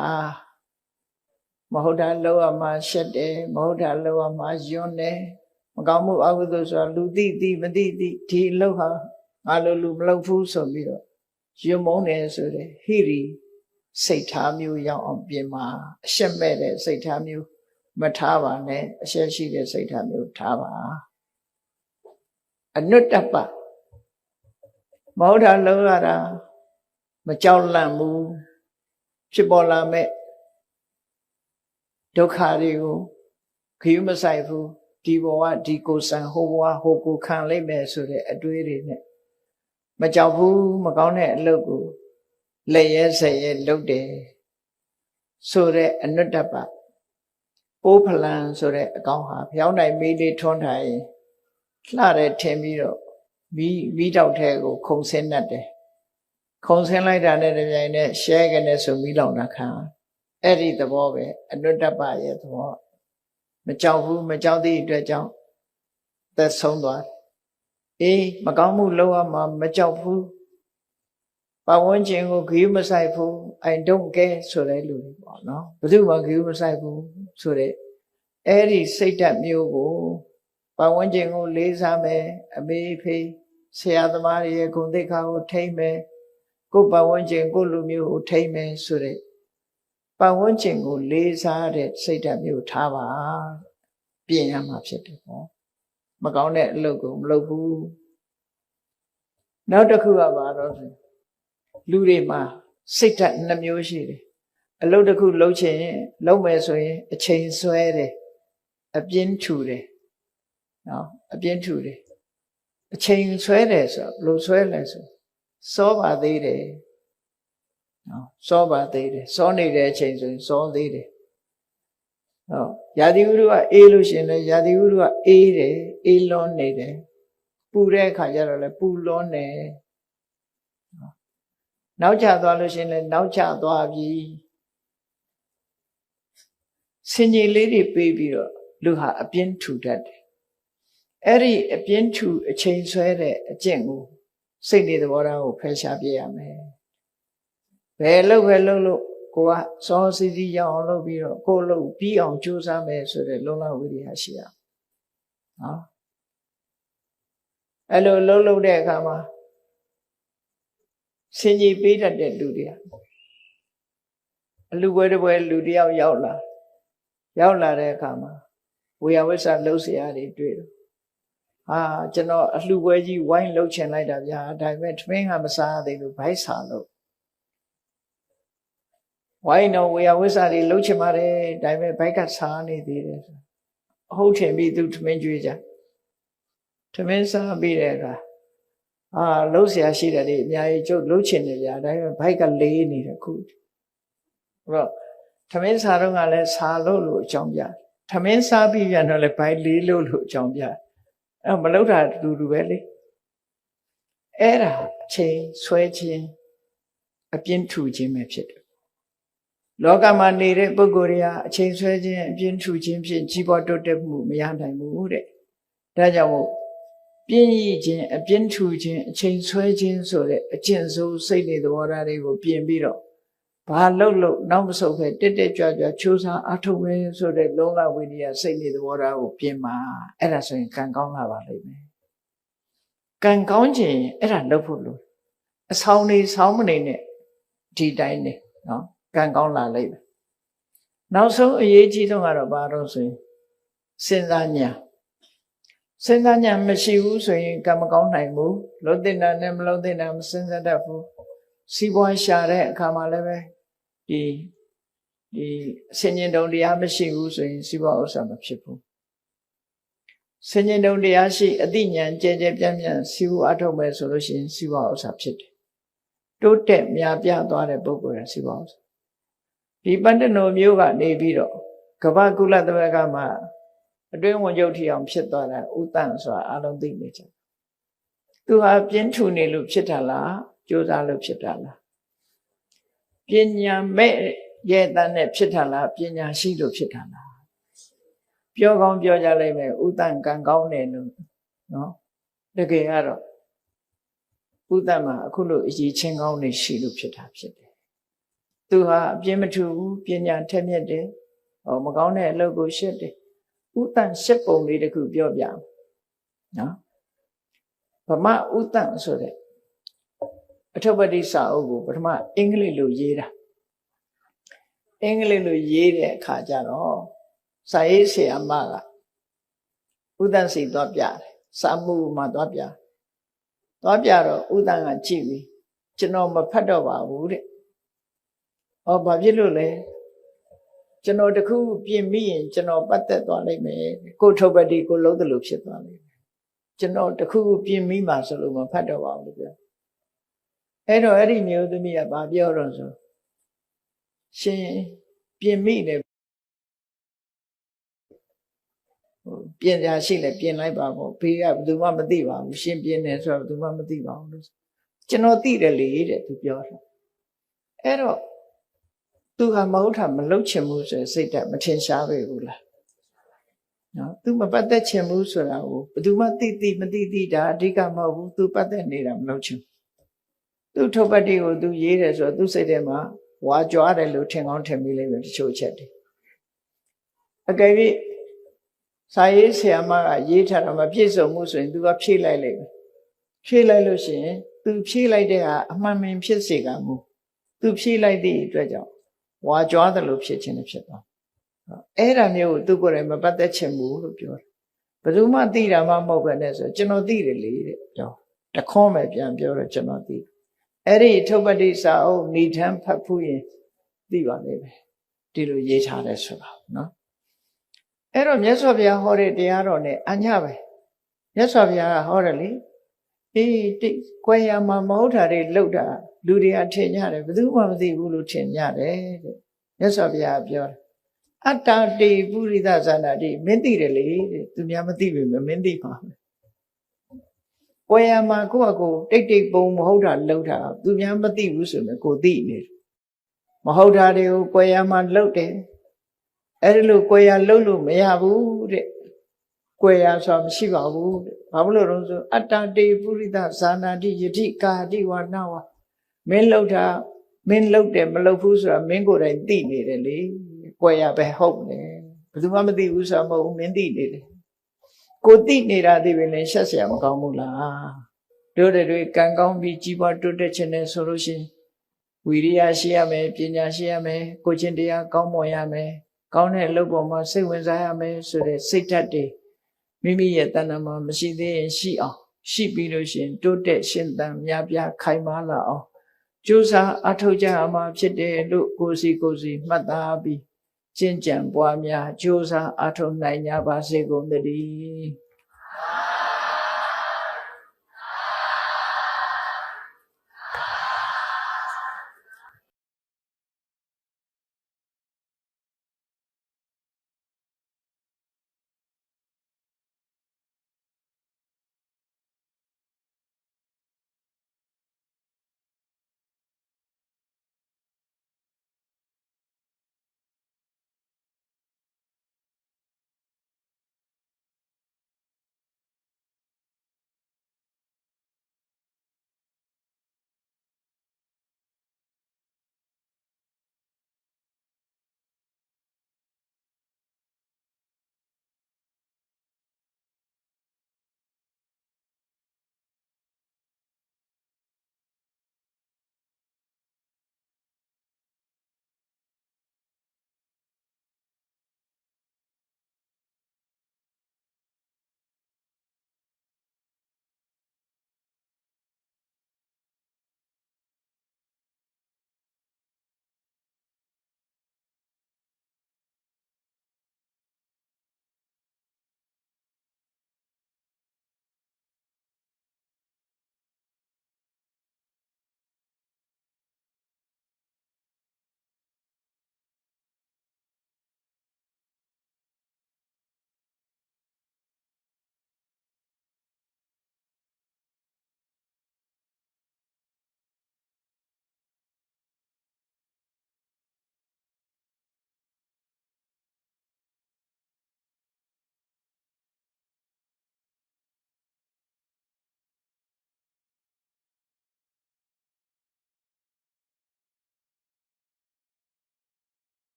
မဟုတ်တာလုပ်ရမှာရှက်တယ်မဟုတ်တာလုပ်ရမှာယွန်းတယ်မကောင်းမှုအကုသိုလ်ဆိုတာလူသိမသိဒီအလုပ်ဟာငါလိုလူမလုပ်ဘူးဆိုပြီးတော့ယွန်းမုန်းတယ်ဆိုတဲ့ဟိရိစိတ်ထားမျိုးရောက်အောင်ပြင်ပါအရှက်မဲ့တဲ့စိတ်ထားမျိုးမထားပါနဲ့အရှက်ရှိတဲ့စိတ်ထားမျိုးထားပါအနုတ္တပမဟုတ်တာလုပ်ရတာမကြောက်လန့်ဘူးဖြစ်ပေါ်လာမဲ့ဒုက္ခတွေကိုခရီးမဆိုင်ဘူးဒီဘဝဒီကိုဆံဟိုဘဝဟိုကိုခံလိုက်မယ်ဆိုတဲ့အတွေးတွေနဲ့မကြောက်ဘူးမကောင်းတဲ့အလုပ်ကိုလက်ရဲဆက်ရဲလုပ်တယ်ဆိုတဲ့အနုတ္တပပိုးဖလန်ဆိုတဲ့အကောင်ဟာဖျောင်းနိုင်မေးလေးထွန်းထိုင်လှတယ်ထင်ပြီးတော့မီးတောက်ထဲကိုခုံဆင်းတတ်တယ်ခုံဆင်းလိုက်တာနဲ့တပြိုင်နက်ရှဲကနေဆိုမီးလောင်တာခံအဲ့ဒီသဘောပဲအနုတ္တပရဲ့သဘောမကြောက်ဘူးမကြောက်သည့်အတွက်ကြောင့်သက်ဆုံးသွားအေးမကောင်းမှုလုပ်ရမှာမကြောက်ဘူးပတ်ဝန်းကျင်ကိုဂရုမစိုက်ဘူး I don't care ဆိုတဲ့လူတွေပေါ့နော်ဘယ်သူမှဂရုမစိုက်ဘူးဆိုတဲ့အဲ့ဒီစိတ်ဓာတ်မျိုးကိုပတ်ဝန်းကျင်ကိုလေးစားမယ်အမေဖေးဆရာသမားတွေရဲ့ဂုဏ်သိက္ခာကိုထိမ့်မယ်ကိုယ်ပတ်ဝန်းကျင်ကိုလူမျိုးကိုထိမ့်မယ်ဆိုတဲ့ပတ်ဝန်းကျင်ကိုလေးစားတဲ့စိတ်ဓာတ်မျိုးထားပါပြင်ရမှာဖြစ်တယ်ပေါ့မကောင်းတဲ့အလုပ်ကိုမလုပ်ဘူးနောက်တစ်ခုကပါတော့လူတွေမှာစိတ်ဓာတ်နှမျိုးရှိတယ်အလုပ်တစ်ခုလုပ်ချင်လုပ်မယ်ဆိုရင်အချိန်ဆွဲတယ်အပြင်းထူတယ်နော်အပြင်းထူတယ်အချိန်ဆွဲတယ်ဆိုဘယ်လိုဆွဲလဲဆိုစောပါသေးတယ် နော်စောပါသေးတယ်စောနေတဲ့အချိန်ဆိုရင်စောသေးတယ်ဟုတ်ရာသီဥတုကအေးလို့ရှင်လဲရာသီဥတုကအေးတယ်အေးလွန်းနေတယ်ပူတဲ့အခါကျတော့လဲပူလွန်းနေနောက်ကျသွားလို့ရှင်လဲနောက်ကျသွားပြီဆင်ញင်လေးတွေပေးပြီးတော့လူဟာအပြင်းထူတတ်တယ်အဲ့ဒီအပြင်းထူအချိန်ဆွဲတဲ့အကျင့်ကိုစိတ်နေသဘောထားကိုဖယ်ရှားပြရမယ်ဘယ်လို့ကိုကစောစီစီရအောင်လုပ်ပြီးတော့ကိုလုပ်ပြီးအောင်ကြိုးစားမယ်ဆိုတဲ့လုံလဝိရိယရှိရနော်အဲ့လိုလုပ်တဲ့အခါမှာဆင်ញင်ပေးတတ်တဲ့လူတွေအလူပွဲတစ်ပွဲလူတယောက်ရောက်လာတဲ့အခါမှာဝေယဝိဆလှုပ်เสียတွေတွေ့တော့ကျွန်တော်အလှပွဲကြီးဝိုင်းလှုပ်ချင်လိုက်တာဗျာဒါပေမဲ့ထမင်းကမစားသေးလို့ဘိုက်စာလို့ဝိုင်းတော့ဝေယဝိဆတွေလှုပ်ချင်ပါတယ်ဒါပေမဲ့ဘိုက်ကစားနေသေးတယ်ဟုတ်ထင်ပြီးသူထမင်းကျွေးကြထမင်းစားပြီးတဲ့အခါလှုပ်เสียရှိတယ်လေအများကြီးကျုပ်လှုပ်ချင်တယ်ဗျာဒါပေမဲ့ဘိုက်ကလေးနေတယ်ခုအဲ့တော့ထမင်းစားတော့ကလည်းစားလို့အကြောင်းပြထမင်းစားပြီးပြန်တော့လည်းဘိုက်လေးလို့အကြောင်းပြအဲ့မလုပ်တာတူပဲလေအဲ့ဒါအချိန်ဆွဲခြင်းအပြင်းထူခြင်းပဲဖြစ်တယ်လောကမှာနေတဲ့ပုဂ္ဂိုလ်တွေဟာအချိန်ဆွဲခြင်းအပြင်းထူခြင်းဖြင့်ကြီးပွားတိုးတက်မှုမရနိုင်ဘူးတဲ့ဒါကြောင့်မို့ပြင်းရည်ခြင်းအပြင်းထူခြင်းအချိန်ဆွဲခြင်းဆိုတဲ့အကျင့်ဆိုးစိတ်နေသဘောထားတွေကိုပြင်ပြီးတော့ဘာလို့နောက်မဆုတ်ပဲတက်ကြွချိုးစားအထုတ်ပဲဆိုတဲ့လုံလဝိရိယစိတ်နေသဘောထားကိုပြင်ပါအဲ့ဒါဆိုရင်ကံကောင်းလာပါလိမ့်မယ်ကံကောင်းခြင်းအဲ့ဒါလုပ်ဖို့လို့အဆောင်နေဆောင်းမနေနဲ့ဒီတိုင်းနေနော်ကံကောင်းလာလိမ့်မယ်နောက်ဆုံးအရေးကြီးဆုံးကတော့ဘာလို့ဆိုရင်စဉ်းစားညာမရှိဘူးဆိုရင်ကံမကောင်းနိုင်ဘူးလုံးတင်တာနဲ့မလုံးတင်တာမစဉ်းစားတတ်ဘူးစီးပွားရှာတဲ့အခါမှာလည်းပဲဒီဆင်ញင်တုံတရားမရှိဘူးဆိုရင်စီးပွားဥစ္စာမဖြစ်ဘူးဆင်ញင်တုံတရားရှိအသိဉာဏ်ကြဲပြန့်စီးပွားအထုတ်မယ်ဆိုလို့ရှိရင်စီးပွားဥစ္စာဖြစ်တယ်တိုးတက်များပြားသွားတဲ့ပုဂ္ဂိုလ်ရစီးပွားဥစ္စာဒီပန္တနိုမျိုးကနေပြီးတော့ကမ္ဘာကုလသမဂ္ဂမှာအတွင်းဝန်ချုပ်ထီအောင်ဖြစ်သွားတာဥတန့်ဆိုတာအလုံးသိနေကြသူဟာပြင်းထူနေလို့ဖြစ်တာလားကြိုးစားလို့ဖြစ်တာလားပညာမဲ့ရဲ့တန်းနဲ့ဖြစ်တာလားပညာရှိလို့ဖြစ်တာလားပြောကောင်းပြောကြလိုက်မယ်ဥတန့်ကံကောင်းတယ်လို့နော်တကယ်ကတော့ဥတ္တမှာအခုလိုအရေးချင်းကောင်းနေရှိလို့ဖြစ်တာဖြစ်တယ်သူဟာအပြင်းမထူဘူးပညာထက်မြက်တယ်မကောင်းတဲ့အလုပ်ကိုရှက်တယ်ဥတ္တရှက်ပုံလေးတစ်ခုပြောပြအောင်နော်ဗမာဥတ္တဆိုတဲ့အထုပ္ပတိစာအုပ်ကိုပထမအင်္ဂလိပ်လိုရေးတာအင်္ဂလိပ်လိုရေးတဲ့အခါကျတော့စာရေးဆရာမကဥတ္တစီသွားပြတယ်စာမှုမှာသွားပြတော့ဥတ္တကကြည့်ပြီးကျွန်တော်မဖတ်တော့ပါဘူးတဲ့ဘာဖြစ်လို့လဲကျွန်တော်တခုပြင်မိရင်ကျွန်တော်ပတ်သက်သွားလိမ့်မယ်ကိုထုပ္ပတိကိုလုံးတယ်လို့ဖြစ်သွားလိမ့်မယ်ကျွန်တော်တခုပြင်မိမှဆိုလို့မဖတ်တော့ပါဘူးပြောအဲ့တော့အဲ့ဒီမျိုးသမီးကဘာပြောတော့ဆိုရှင်ပြင်မိတယ်ပြင်ရရှိလဲပြင်လိုက်ပါပေါ့ဘေးကဘယ်သူမှမသိပါဘူးရှင်ပြင်တယ်ဆိုတော့ဘယ်သူမှမသိပါဘူးလို့ကျွန်တော်သိတယ်လေတဲ့သူပြောတာအဲ့တော့သူကမဟုတ်တာမလုပ်ချင်ဘူးဆိုစိတ်ဓာတ်မထင်ရှားပဲဘူးလားနော်သူမပတ်သက်ချင်ဘူးဆိုတာကိုဘယ်သူမှသိမသိဒါအဓိကမဟုတ်ဘူးသူပတ်သက်နေတာမလုပ်ချင်သူထုပ္ပတိကိုသူရေးတယ်ဆိုတော့သူစိတ်ထဲမှာဝါကြွားတယ်လို့ထင်ကောင်းထင်မိလိမ့်မယ်တချို့ချက်တွေအကယ်၍စာရေးဆရာမကရေးထားတာမပြည့်စုံမှုဆိုရင်သူကဖြည့်လိုက်လိမ့်မယ်ဖြည့်လိုက်လို့ရှိရင်သူဖြည့်လိုက်တဲ့ဟာအမှန်မှန်ဖြစ်စေကမူသူဖြည့်လိုက်တဲ့အတွက်ကြောင့်ဝါကြွားတယ်လို့ဖြစ်ခြင်းနဲ့ဖြစ်သွားအဲ့ဒါမျိုးကိုသူကိုယ်တိုင်မပတ်သက်ချင်ဘူးလို့ပြောတယ်ဘယ်သူမှသိတာမှမဟုတ်ပဲနဲ့ဆိုကျွန်တော်သိတယ်လေတဲ့ပြောတခွန်းပဲပြန်ပြောတော့ကျွန်တော်သိအဲ့ဒီထုပ္ပတိစာအုပ်ဏိဌံဖတ်ဖူးရင်သိပါလိမ့်မယ်ဒီလိုရေးထားတယ်ဆိုတာနော်အဲ့တော့မြတ်စွာဘုရားဟောတဲ့တရားတော်နဲ့အညပဲမြတ်စွာဘုရားကဟောတယ်လေတိကွယ်ရမှာမဟုတ်တာတွေလှုပ်တာ လူတွေကထင်ကြတယ်ဘယ်သူမှမသိဘူးလို့ထင်ကြတယ်တဲ့မြတ်စွာဘုရားပြောတယ်အတ္တတေပုရိသဇာနာတိမင်းသိတယ်လေတဲ့သူများမသိပေမဲ့မင်းသိပါမယ်ပွဲရမှာကိုယ့်အကိုတိတ်တိတ်ပုံမဟုတ်တာလှုပ်တာသူများမသိဘူးဆိုရင်ကိုသိနေတယ်မဟုတ်တာတွေကိုပွဲရမှာလှုပ်တယ်အဲ့ဒီလိုပွဲရလှုပ်လို့မရဘူးတဲ့ကွယ်ရဆိုတာမရှိပါဘူးတဲ့ဘာလို့လဲဆိုအတ္တတေပုရိသဇာနာတိယတိကာတိဝနာဝမင်းလှုပ်တာမင်းလှုပ်တယ်မလှုပ်ဘူးဆိုတာမင်းကိုယ်တိုင်သိနေတယ်လေကွယ်ရပဲဟုတ်တယ်ဘယ်သူမှမသိဘူးဆိုတာမဟုတ်ဘူးမင်းသိနေတယ်ကိုသိနေတာသိပြီလေရှက်เสียမကောင်းဘူးလားတို့တွေကံကောင်းပြီးကြီးပွားတိုးတက်ခြင်းနဲ့ဆိုလို့ရှိရင်ဝိရိယရှိရမယ်ပညာရှိရမယ်ကိုချင်းတရားကောင်းမွန်ရမယ်ကောင်းတဲ့အလုပ်ပေါ်မှာစိတ်ဝင်စားရမယ်ဆိုတဲ့စိတ်ဓာတ်တွေမိမိရဲ့တဏ္ဍာမှာမရှိသေးရင်ရှိအောင်ရှိပြီးလို့ရှိရင်တိုးတက်ရှင်သန်များပြားခိုင်မာလာအောင်ကြိုးစားအထောက်ကြရမှာဖြစ်တယ်လို့ကိုယ်စီမှတ်သားပြီးကျင့်ကြံပွားများကြိုးစားအထောက်နိုင်ကြပါစေကုန်သတည်း